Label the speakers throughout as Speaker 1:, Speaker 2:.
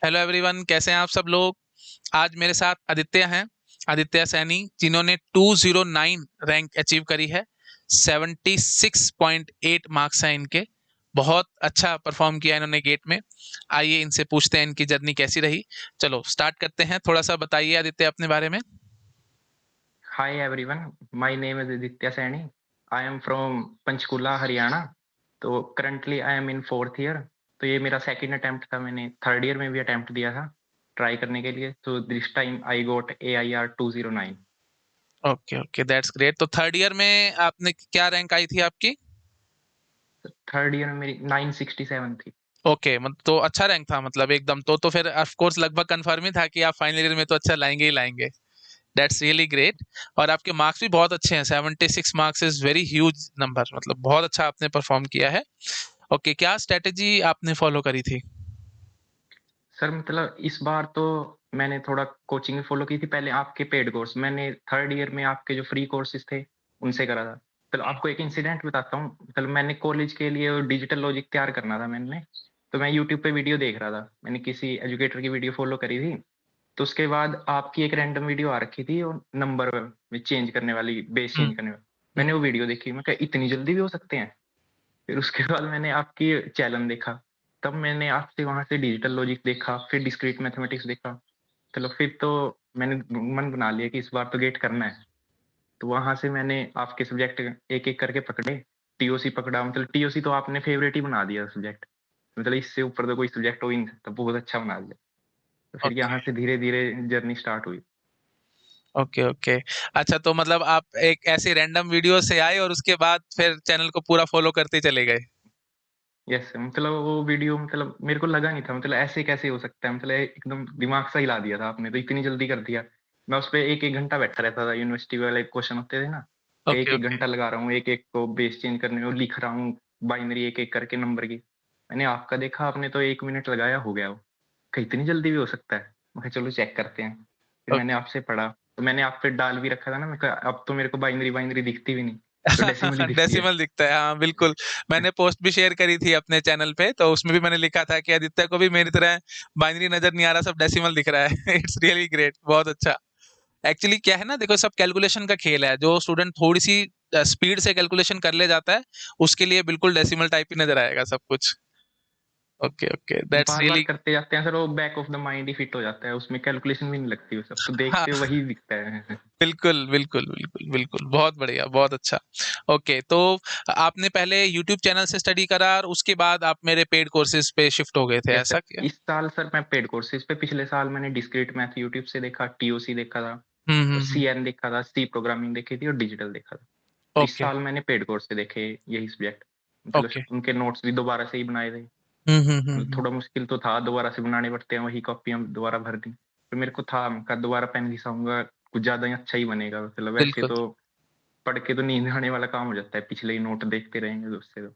Speaker 1: Hello everyone, कैसे हैं आप सब लोग। आज मेरे साथ आदित्य हैं, आदित्य सैनी, जिन्होंने 209 रैंक अचीव करी है। 76.8 मार्क्स हैं इनके। बहुत अच्छा परफॉर्म किया इन्होंने गेट में। आइए इनसे पूछते हैं इनकी जर्नी कैसी रही। चलो स्टार्ट करते हैं। थोड़ा सा बताइए आदित्य अपने बारे में।
Speaker 2: Hi everyone, my name is Aditya Saini. I am from Panchkula, Haryana. तो currently I am in fourth year. तो ये मेरा सेकंड अटेम्प्ट था. मैंने थर्ड ईयर में भी अटेम्प्ट दिया था ट्राई करने के लिए. तो this time I got AIR 209.
Speaker 1: Okay okay, that's great. तो थर्ड ईयर में आपने क्या रैंक आई थी आपकी?
Speaker 2: थर्ड ईयर में मेरी 967 थी.
Speaker 1: ओके, मतलब तो अच्छा रैंक था, मतलब एकदम। तो फिर ऑफ कोर्स लगभग कंफर्म ही था कि आप फाइनल ईयर में तो अच्छा लाएंगे ही लाएंगे। That's really great. और आपके मार्क्स भी बहुत अच्छे हैं। 76 marks is very huge number, मतलब बहुत अच्छा आपने परफॉर्म किया है। ओके, क्या स्ट्रेटेजी आपने फॉलो करी थी?
Speaker 2: सर मतलब इस बार तो मैंने थोड़ा कोचिंग फॉलो की थी. पहले आपके पेड कोर्स मैंने थर्ड ईयर में आपके जो फ्री कोर्सेज थे उनसे करा था. चलो आपको एक इंसिडेंट बताता हूँ. मतलब मैंने कॉलेज के लिए डिजिटल लॉजिक तैयार करना था मैंने. तो मैं यूट्यूब पे वीडियो देख रहा था. मैंने किसी एजुकेटर की वीडियो फॉलो करी थी. तो उसके बाद आपकी एक रैंडम वीडियो आ रखी थी और नंबर में चेंज करने वाली, बेस
Speaker 1: हम्म।
Speaker 2: चेंज करने वाली.
Speaker 1: हम्म।
Speaker 2: मैंने वो वीडियो देखी. मैं कहा इतनी जल्दी भी हो सकते हैं. फिर उसके बाद मैंने आपकी चैनल देखा. तब मैंने आपसे वहां से डिजिटल लॉजिक देखा, फिर डिस्क्रीट मैथमेटिक्स देखा. चलो फिर तो मैंने मन बना लिया कि इस बार तो गेट करना है. तो वहां से मैंने आपके सब्जेक्ट एक एक करके पकड़े. टीओसी पकड़ा. मतलब टीओसी तो आपने फेवरेट ही बना दिया सब्जेक्ट. मतलब इससे ऊपर तो कोई सब्जेक्ट हो ही नहीं सकता. बहुत अच्छा बना दिया. तो फिर यहाँ
Speaker 1: ओके
Speaker 2: से धीरे धीरे जर्नी स्टार्ट हुई.
Speaker 1: Okay okay. अच्छा, तो मतलब आप एक ऐसी रैंडम वीडियो से आए और उसके बाद फिर चैनल को पूरा फॉलो करते चले गए।
Speaker 2: यस, मतलब वो वीडियो मतलब मेरे को लगा नहीं था. मतलब ऐसे कैसे हो सकता है. मतलब एकदम दिमाग सा हिला दिया था आपने. तो इतनी जल्दी कर दिया. मैं उस पे एक एक घंटा बैठा रहता था. यूनिवर्सिटी वाले क्वेश्चन होते थे ना. एक
Speaker 1: ओके
Speaker 2: एक
Speaker 1: ओके।
Speaker 2: घंटा लगा रहा हूँ एक एक को बेस चेंज करने में. लिख रहा हूँ बाइनरी एक एक करके नंबर की. मैंने आपका देखा. आपने तो 1 मिनट लगाया हो गया वो. कहीं इतनी जल्दी भी हो सकता है. मैं कहा, चलो चेक करते हैं. फिर मैंने
Speaker 1: ओके।
Speaker 2: आपसे पढ़ा. तो मैंने आप पे डाल भी रखा था ना. मैं कहा, अब तो मेरे को बाइनरी बाइनरी दिखती भी नहीं. तो डेसिमल ही दिखती है.
Speaker 1: डेसिमल दिखता है, हाँ बिल्कुल। मैंने पोस्ट भी शेयर करी थी अपने चैनल पे, तो उसमें भी मैंने लिखा था कि आदित्य को भी मेरी तरह बाइनरी नजर नहीं आ रहा, सब डेसिमल दिख रहा है। इट्स रियली ग्रेट, बहुत अच्छा। एक्चुअली क्या है ना, देखो सब कैलकुलेशन का खेल है। जो स्टूडेंट थोड़ी सी स्पीड से कैलकुलेशन कर ले जाता है, उसके लिए बिल्कुल डेसिमल टाइप ही नजर आएगा सब कुछ। Okay okay, that's
Speaker 2: bar bar
Speaker 1: really.
Speaker 2: करते जाते हैं सर. वो back of the mind he fit हो जाता है. उसमें कैलकुलेशन भी नहीं लगती. वो सब तो
Speaker 1: हाँ,
Speaker 2: देखते हो वही दिखता है.
Speaker 1: बिल्कुल बिल्कुल बिल्कुल बिल्कुल, बहुत बढ़िया, बहुत अच्छा। ओके, तो आपने पहले यूट्यूब चैनल से स्टडी करा और उसके बाद आप मेरे पेड कोर्सेज पे शिफ्ट हो गए थे,
Speaker 2: यस
Speaker 1: ऐसा
Speaker 2: सर.
Speaker 1: क्या?
Speaker 2: इस साल सर मैं पेड कोर्सेज पे. पिछले साल मैंने डिस्क्रीट मैथ यूट्यूब से देखा, टीओसी देखा था,
Speaker 1: हम्म।
Speaker 2: सीएन देखा था, सी प्रोग्रामिंग देखी थी और डिजिटल देखा था. तो इस
Speaker 1: ओके
Speaker 2: साल मैंने पेड कोर्स से देखे यही सब्जेक्ट. मतलब
Speaker 1: ओके।
Speaker 2: उनके नोट्स भी दोबारा से ही बनाए थे. मतलब
Speaker 1: हम्म।
Speaker 2: थोड़ा मुश्किल तो था. दोबारा से बनाने पड़ते हैं. वही कॉपियां दोबारा भर दी. तो मेरे को था मैं कहा दोबारा पेन घिसाऊंगा कुछ ज्यादा ही अच्छा ही बनेगा. मतलब वैसे
Speaker 1: बिल्कुल
Speaker 2: तो पढ़ के तो नींद आने वाला काम हो जाता है. पिछले ही नोट देखते रहेंगे तो उससे तो.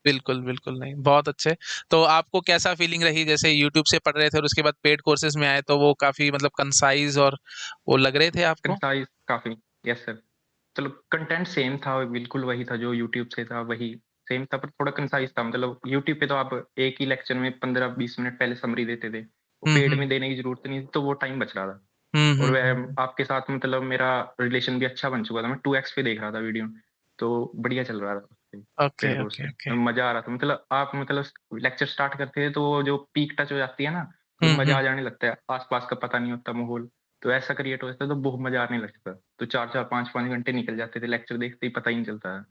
Speaker 1: बिल्कुल बिल्कुल, नहीं बहुत अच्छे। तो आपको कैसा फीलिंग रही, जैसे यूट्यूब से पढ़ रहे थे और उसके बाद पेड कोर्सेज में आए, तो वो काफी मतलब कंसाइज और वो लग रहे थे आपको?
Speaker 2: कंसाइज काफी. Yes sir. चलो कंटेंट सेम था. बिल्कुल वही था जो यूट्यूब से था. वही सेम था पर थोड़ा कंसाइज था. मतलब यूट्यूब पे तो आप एक ही लेक्चर में 15-20 मिनट पहले समरी देते थे. वो पेड
Speaker 1: हम्म।
Speaker 2: में देने की जरूरत नहीं थी. तो वो टाइम बच रहा था. और वह
Speaker 1: हम्म।
Speaker 2: आपके साथ मतलब मेरा रिलेशन भी अच्छा बन चुका था. मैं 2x पे देख रहा था वीडियो. तो बढ़िया चल रहा था
Speaker 1: ओके
Speaker 2: पेड कोर्स
Speaker 1: ओके
Speaker 2: पे.
Speaker 1: ओके।
Speaker 2: मजा आ रहा था. मतलब आप मतलब लेक्चर स्टार्ट करते थे तो वो जो पीक टच हो जाती है ना. मतलब मजा
Speaker 1: हम्म।
Speaker 2: आ जाने लगता है. आसपास का पता नहीं होता माहौल. तो ऐसा क्रिएट हो जाता है तो बहुत मजा आने लगता है. तो 4-4 5-5 घंटे निकल जाते थे लेक्चर देखते ही. पता ही नहीं चलता है.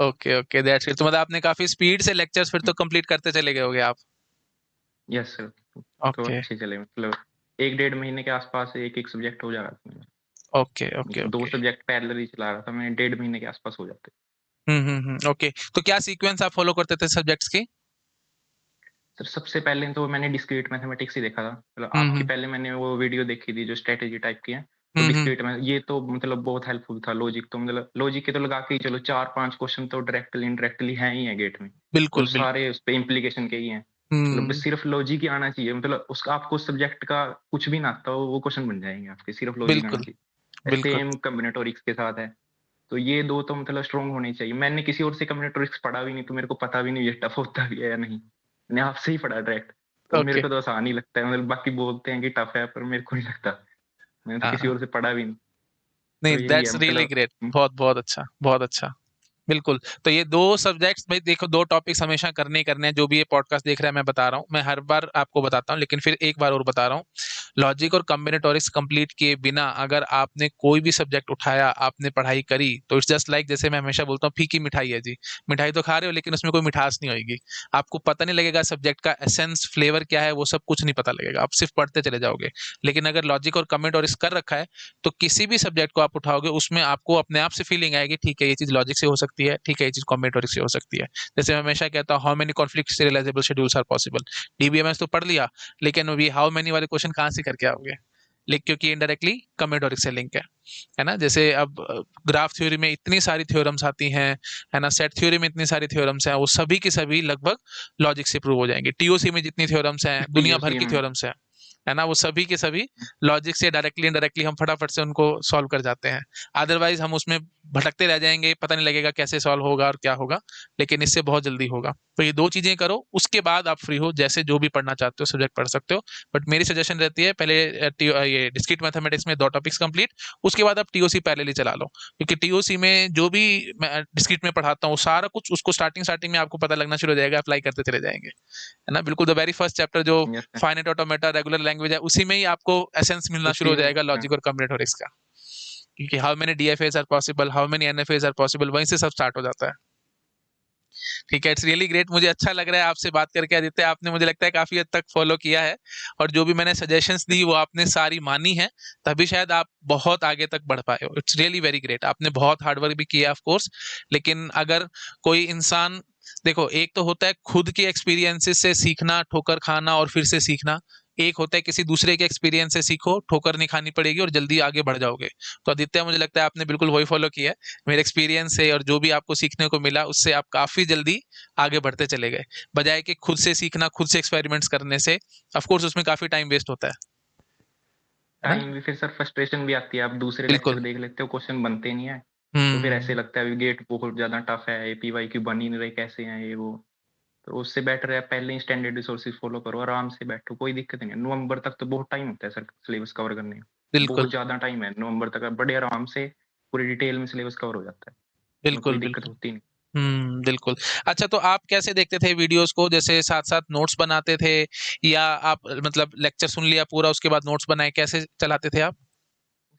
Speaker 1: Okay okay, that's it. तो मतलब आपने काफी स्पीड से लेक्चर्स फिर तो कंप्लीट करते चले गए होगे आप।
Speaker 2: Yes sir. तो
Speaker 1: ओके
Speaker 2: अच्छे चले. मतलब 1-1.5 महीने के आसपास एक एक सब्जेक्ट हो जा रहा था.
Speaker 1: ओके ओके
Speaker 2: दो
Speaker 1: ओके।
Speaker 2: सब्जेक्ट पैरेलल ही चला रहा था मैं. 1.5 महीने के आसपास हो जाते.
Speaker 1: ओके। तो क्या सीक्वेंस आप फॉलो करते थे सब्जेक्ट्स की?
Speaker 2: सर सबसे पहले तो मैंने डिस्क्रीट मैथमेटिक्स ही देखा था. मतलब आपकी
Speaker 1: हम्म
Speaker 2: पहले मैंने वो वीडियो देखी थी जो स्ट्रेटेजी टाइप की है. तो
Speaker 1: हम्म।
Speaker 2: डिस्क्रीट में ये तो मतलब बहुत हेल्पफुल था. लॉजिक तो मतलब लॉजिक के तो लगा के ही चलो 4-5 क्वेश्चन तो डायरेक्टली इनडायरेक्टली हैं ही है गेट में. और
Speaker 1: बिल्कुल बिल्कुल।
Speaker 2: सारे उस पे इम्प्लीकेशन के ही हैं. मतलब बस
Speaker 1: हम्म।
Speaker 2: सिर्फ लॉजिक ही आना चाहिए. मतलब उसका आपको सब्जेक्ट का कुछ भी ना आता हो वो क्वेश्चन बन जाएंगे आपके. सिर्फ लॉजिक आना
Speaker 1: बिल्कुल
Speaker 2: चाहिए.
Speaker 1: बिल्कुल।
Speaker 2: सेम कॉम्बिनेटोरिक्स के साथ है. तो ये दो तो मतलब स्ट्रॉन्ग होने चाहिए. मैंने किसी और से कॉम्बिनेटोरिक्स पढ़ा भी नहीं. तो मेरे को पता भी नहीं ये टफ होता भी है या नहीं. मैंने आपसे ही पढ़ा डायरेक्ट. तो मेरे
Speaker 1: ओके।
Speaker 2: को तो आसान ही लगता है, मतलब बाकी बोलते हैं कि टफ है, पर मेरे को नहीं लगता, मैंने तो
Speaker 1: हाँ,
Speaker 2: किसी
Speaker 1: हाँ।
Speaker 2: और से पढ़ा भी नहीं।
Speaker 1: नहीं,
Speaker 2: तो यही है
Speaker 1: दैट्स रियली
Speaker 2: मतलब।
Speaker 1: ग्रेट। बहुत, बहुत अच्छा, बहुत अच्छा। बिल्कुल। तो ये 2 सब्जेक्ट्स भाई देखो, 2 टॉपिक्स हमेशा करने ही करने हैं। जो भी ये पॉडकास्ट देख रहा है मैं बता रहा हूँ। मैं हर बार आपको बताता हूँ लेकिन फिर एक बार और बता रहा हूँ। लॉजिक और कॉम्बिनेटोरिक्स कंप्लीट किए बिना अगर आपने कोई भी सब्जेक्ट उठाया, आपने पढ़ाई करी तो इट्स जस्ट लाइक जैसे मैं हमेशा बोलता हूँ फीकी मिठाई है जी। मिठाई तो खा रहे हो लेकिन उसमें कोई मिठास नहीं होएगी। आपको पता नहीं लगेगा सब्जेक्ट का एसेंस, फ्लेवर क्या है, वो सब कुछ नहीं पता लगेगा। आप सिर्फ पढ़ते चले जाओगे। लेकिन अगर लॉजिक और कॉम्बिनेटोरिक्स कर रखा है तो किसी भी सब्जेक्ट को आप उठाओगे उसमें आपको अपने आप से फीलिंग आएगी, ठीक है ये चीज लॉजिक से हो सकती है, ठीक है ये चीज कॉम्बिनेटोरिक्स से हो सकती है। जैसे मैं हमेशा कहता हूँ, how many conflict serializable schedules are possible. DBMS तो पढ़ लिया लेकिन अभी हाउ मेनी वाले क्वेश्चन कहाँ से करके आओगे। लेकिन क्योंकि इनडायरेक्टली कॉम्बिनेटोरिक्स से लिंक है ना। जैसे अब ग्राफ थ्योरी में इतनी सारी थ्योरम्स आती हैं, है ना। सेट थ्योरी में इतनी सारी थ्योरम्स हैं, वो सभी की सभी लगभग लॉजिक से प्रूव हो जाएंगे। टीओसी में जितनी थ्योरम्स हैं, दुनिया भर
Speaker 2: टीओसी
Speaker 1: की
Speaker 2: में।
Speaker 1: थ्योरम्स हैं, है ना, वो सभी के सभी लॉजिक से डायरेक्टली इनडायरेक्टली हम फटाफट से उनको सॉल्व कर जाते हैं। अदरवाइज हम उसमें भटकते रह जाएंगे, पता नहीं लगेगा कैसे सॉल्व होगा और क्या होगा। लेकिन इससे बहुत जल्दी होगा। तो ये 2 चीजें करो, उसके बाद आप फ्री हो, जैसे जो भी पढ़ना चाहते हो सब्जेक्ट पढ़ सकते हो। बट मेरी सजेशन रहती है पहले ये डिस्क्रीट मैथमेटिक्स में 2 टॉपिक्स कंप्लीट, उसके बाद आप टीओसी पैरेलली चला लो। क्योंकि टीओसी में जो भी मैं डिस्क्रीट में पढ़ाता हूँ सारा कुछ उसको स्टार्टिंग स्टार्टिंग में आपको पता लगना शुरू हो जाएगा, अप्लाई करते चले जाएंगे, है ना। बिल्कुल द वेरी फर्स्ट चैप्टर जो
Speaker 2: yes sir.
Speaker 1: Finite automata regular language है, उसी में ही आपको एसेंस मिलना शुरू
Speaker 2: उसी
Speaker 1: हो
Speaker 2: में।
Speaker 1: जाएगा
Speaker 2: हाँ।
Speaker 1: लॉजिक और कॉम्बिनेटोरिक्स का। क्योंकि how many DFS are possible, how many NFS are possible, वहीं से सब स्टार्ट हो जाता है। ठीक है, इट्स रियली ग्रेट। मुझे अच्छा लग रहा है आपसे बात करके आदित्य। आपने मुझे लगता है काफी हद तक फॉलो किया है और जो भी मैंने सजेशंस दी वो आपने सारी मानी है, तभी शायद आप बहुत आगे तक बढ़ पाए हो। It's really very great. आपने बहुत हार्ड वर्क भी किया ऑफ कोर्स। लेकिन अगर कोई इंसान, देखो एक तो होता है खुद के एक्सपीरियंसेस से सीखना, ठोकर खाना और फिर से सीखना। एक होता है किसी दूसरे के एक्सपीरियंस से सीखो, ठोकर नहीं खानी पड़ेगी और जल्दी आगे बढ़ जाओगे। तो आदित्य मुझे लगता है आपने बिल्कुल वही फॉलो किया है। मेरे एक्सपीरियंस से और जो भी आपको सीखने को मिला उससे आप काफी जल्दी आगे बढ़ते चले गए, बजाय कि खुद से सीखना, खुद से एक्सपेरिमेंट्स करने से ऑफ कोर्स उसमें काफी टाइम वेस्ट होता है ना।
Speaker 2: टाइम भी, फिर सर फ्रस्ट्रेशन भी आती है, आप दूसरे
Speaker 1: बिल्कुल।
Speaker 2: लेक्चर देख लेते हो, क्वेश्चन बनते नहीं है। तो फिर ऐसे
Speaker 1: हम्म।
Speaker 2: लगता है गेट बहुत ज्यादा टफ है, एपीवाई क्यों बन ही नहीं रहे, कैसे हैं ये वो। तो उससे बेटर है पहले ही स्टैंडर्ड रिसोर्सेज फॉलो करो, आराम से बैठो, कोई दिक्कत नहीं है। नवंबर तक तो बहुत टाइम होता है सर सिलेबस कवर करने में।
Speaker 1: बिल्कुल,
Speaker 2: बहुत ज्यादा टाइम है, नवंबर तक आप बड़े आराम से पूरी डिटेल में सिलेबस कवर हो जाता है। उसमें कोई
Speaker 1: बिल्कुल,
Speaker 2: दिक्कत
Speaker 1: बिल्कुल।
Speaker 2: होती नहीं।
Speaker 1: बिल्कुल। अच्छा, तो आप कैसे देखते थे वीडियोस को? जैसे साथ-साथ नोट्स बनाते थे या आप मतलब लेक्चर सुन लिया पूरा उसके बाद नोट्स बनाए, कैसे चलाते थे आप?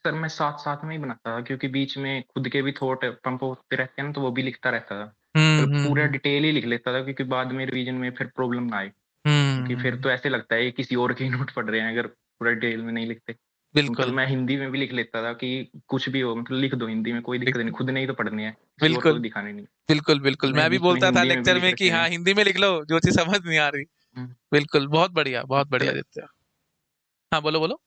Speaker 2: सर मैं साथ साथ में ही बनाता था, क्योंकि बीच में खुद के भी थॉट पंप होते रहते हैं ना, तो वो भी लिखता रहता था।
Speaker 1: हुँ,
Speaker 2: मतलब
Speaker 1: हुँ,
Speaker 2: पूरा
Speaker 1: हुँ।
Speaker 2: डिटेल ही लिख लेता था, क्योंकि बाद में रिवीजन में फिर प्रॉब्लम ना आए। क्योंकि फिर
Speaker 1: हुँ,
Speaker 2: तो ऐसे लगता है ये किसी और के ही नोट पढ़ रहे हैं, अगर पूरा डिटेल में नहीं लिखते। तो मतलब
Speaker 1: बिल्कुल,
Speaker 2: मैं हिंदी में भी लिख लेता था कि कुछ भी हो, मतलब लिख दो हिंदी में, कोई दिक्कत नहीं,
Speaker 1: बिल्कुल,
Speaker 2: खुद नहीं तो पढ़ने हैं, किसी और को तो
Speaker 1: बिल्कुल,
Speaker 2: दिखाने नहीं।
Speaker 1: बिल्कुल,
Speaker 2: तो
Speaker 1: बिल्कुल।
Speaker 2: मैं
Speaker 1: मैं भी
Speaker 2: बीच में
Speaker 1: बोलता था
Speaker 2: हिंदी में भी
Speaker 1: लेक्चर
Speaker 2: लिख
Speaker 1: में कि
Speaker 2: रखे
Speaker 1: हाँ,
Speaker 2: हैं।
Speaker 1: हिंदी में लिख लो, जो चीज़ समझ नहीं आ रही।
Speaker 2: हम्म,
Speaker 1: बिल्कुल, बहुत बढ़िया
Speaker 2: मतलब
Speaker 1: आदित्य। हाँ, बोलो, बोलो।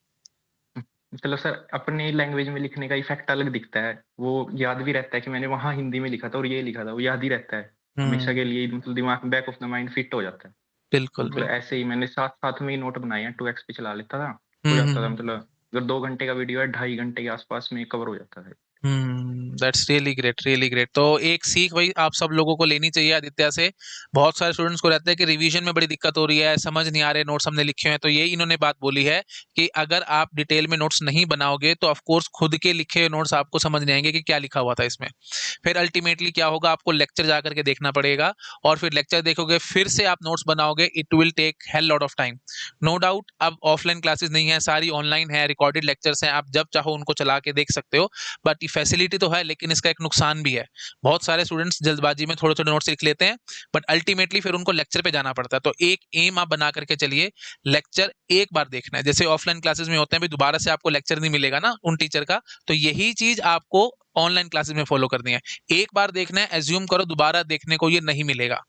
Speaker 2: मतलब सर अपनी लैंग्वेज में लिखने का इफेक्ट अलग दिखता है, वो याद भी रहता है कि मैंने वहां हिंदी में लिखा था और ये लिखा था, वो याद ही रहता है हमेशा के
Speaker 1: हुँ,
Speaker 2: लिए, मतलब दिमाग में back of the mind fit हो जाता है। तो
Speaker 1: बिल्कुल,
Speaker 2: मतलब
Speaker 1: बिल्कुल।
Speaker 2: ऐसे ही मैंने साथ साथ में ही नोट बनाए हैं, 2x पे चला लेता था। हो
Speaker 1: हुँ, हुँ,
Speaker 2: जाता था,
Speaker 1: हुँ।
Speaker 2: मतलब अगर 2 घंटे का वीडियो है, 2.5 घंटे के आसपास में कवर हो जाता है।
Speaker 1: That's really great, really great. तो एक सीख भाई आप सब लोगों को लेनी चाहिए आदित्य से। बहुत सारे स्टूडेंट्स को रहता है कि रिवीजन में बड़ी दिक्कत हो रही है, समझ नहीं आ रहे नोट्स हमने लिखे हैं, तो ये इन्होंने बात बोली है कि अगर आप डिटेल में नोट्स नहीं बनाओगे तो ऑफ कोर्स खुद के लिखे हुए नोट्स आपको समझ नहीं आएंगे कि क्या लिखा हुआ था इसमें। फिर अल्टीमेटली क्या होगा, आपको लेक्चर जा करके देखना पड़ेगा और फिर लेक्चर देखोगे, फिर से आप नोट्स बनाओगे, it will take hell lot of time. No doubt अब ऑफलाइन क्लासेस नहीं है, सारी ऑनलाइन है, रिकॉर्डेड लेक्चर्स हैं, आप जब चाहो उनको चला के देख सकते हो। बट फैसिलिटी तो है लेकिन इसका एक नुकसान भी है। बहुत सारे स्टूडेंट्स जल्दबाजी में थोड़े थोड़े नोट्स लिख लेते हैं, बट अल्टीमेटली फिर उनको लेक्चर पे जाना पड़ता है। तो एक एम आप बना करके चलिए, लेक्चर एक बार देखना है। जैसे ऑफलाइन क्लासेस में होते हैं, भी दोबारा से आपको लेक्चर नहीं मिलेगा ना उन टीचर का, तो यही चीज आपको ऑनलाइन क्लासेस में फॉलो करनी है। एक बार देखना है, एज्यूम करो दोबारा देखने को ये नहीं मिलेगा,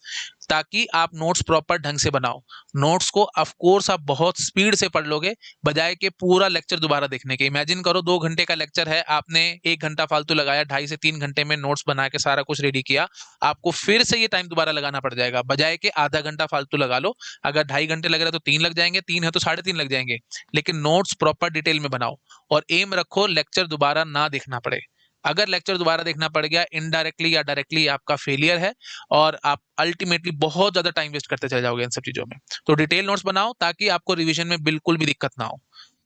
Speaker 1: ताकि आप नोट्स प्रॉपर ढंग से बनाओ। नोट्स को ऑफ कोर्स आप बहुत स्पीड से पढ़ लोगे, बजाय के पूरा लेक्चर दोबारा देखने के। इमेजिन करो 2 घंटे का लेक्चर है, आपने 1 घंटा फालतू लगाया, 2.5 से 3 घंटे में नोट्स बना के सारा कुछ रेडी किया, आपको फिर से ये टाइम दोबारा लगाना पड़ जाएगा, बजाय के आधा घंटा फालतू लगा लो। अगर 2.5 घंटे लग रहा है तो 3 लग जाएंगे, 3 है तो 3.5 लग जाएंगे। लेकिन नोट्स प्रॉपर डिटेल में बनाओ और एम रखो लेक्चर दोबारा ना देखना पड़े, अगर लेक्चर दोबारा देखना पड़ गया, इनडायरेक्टली या डायरेक्टली आपका फेलियर है और आप अल्टीमेटली बहुत ज्यादा टाइम वेस्ट करते चले जाओगे इन सब चीजों में। तो डिटेल नोट्स बनाओ ताकि आपको रिवीजन में बिल्कुल भी दिक्कत ना हो।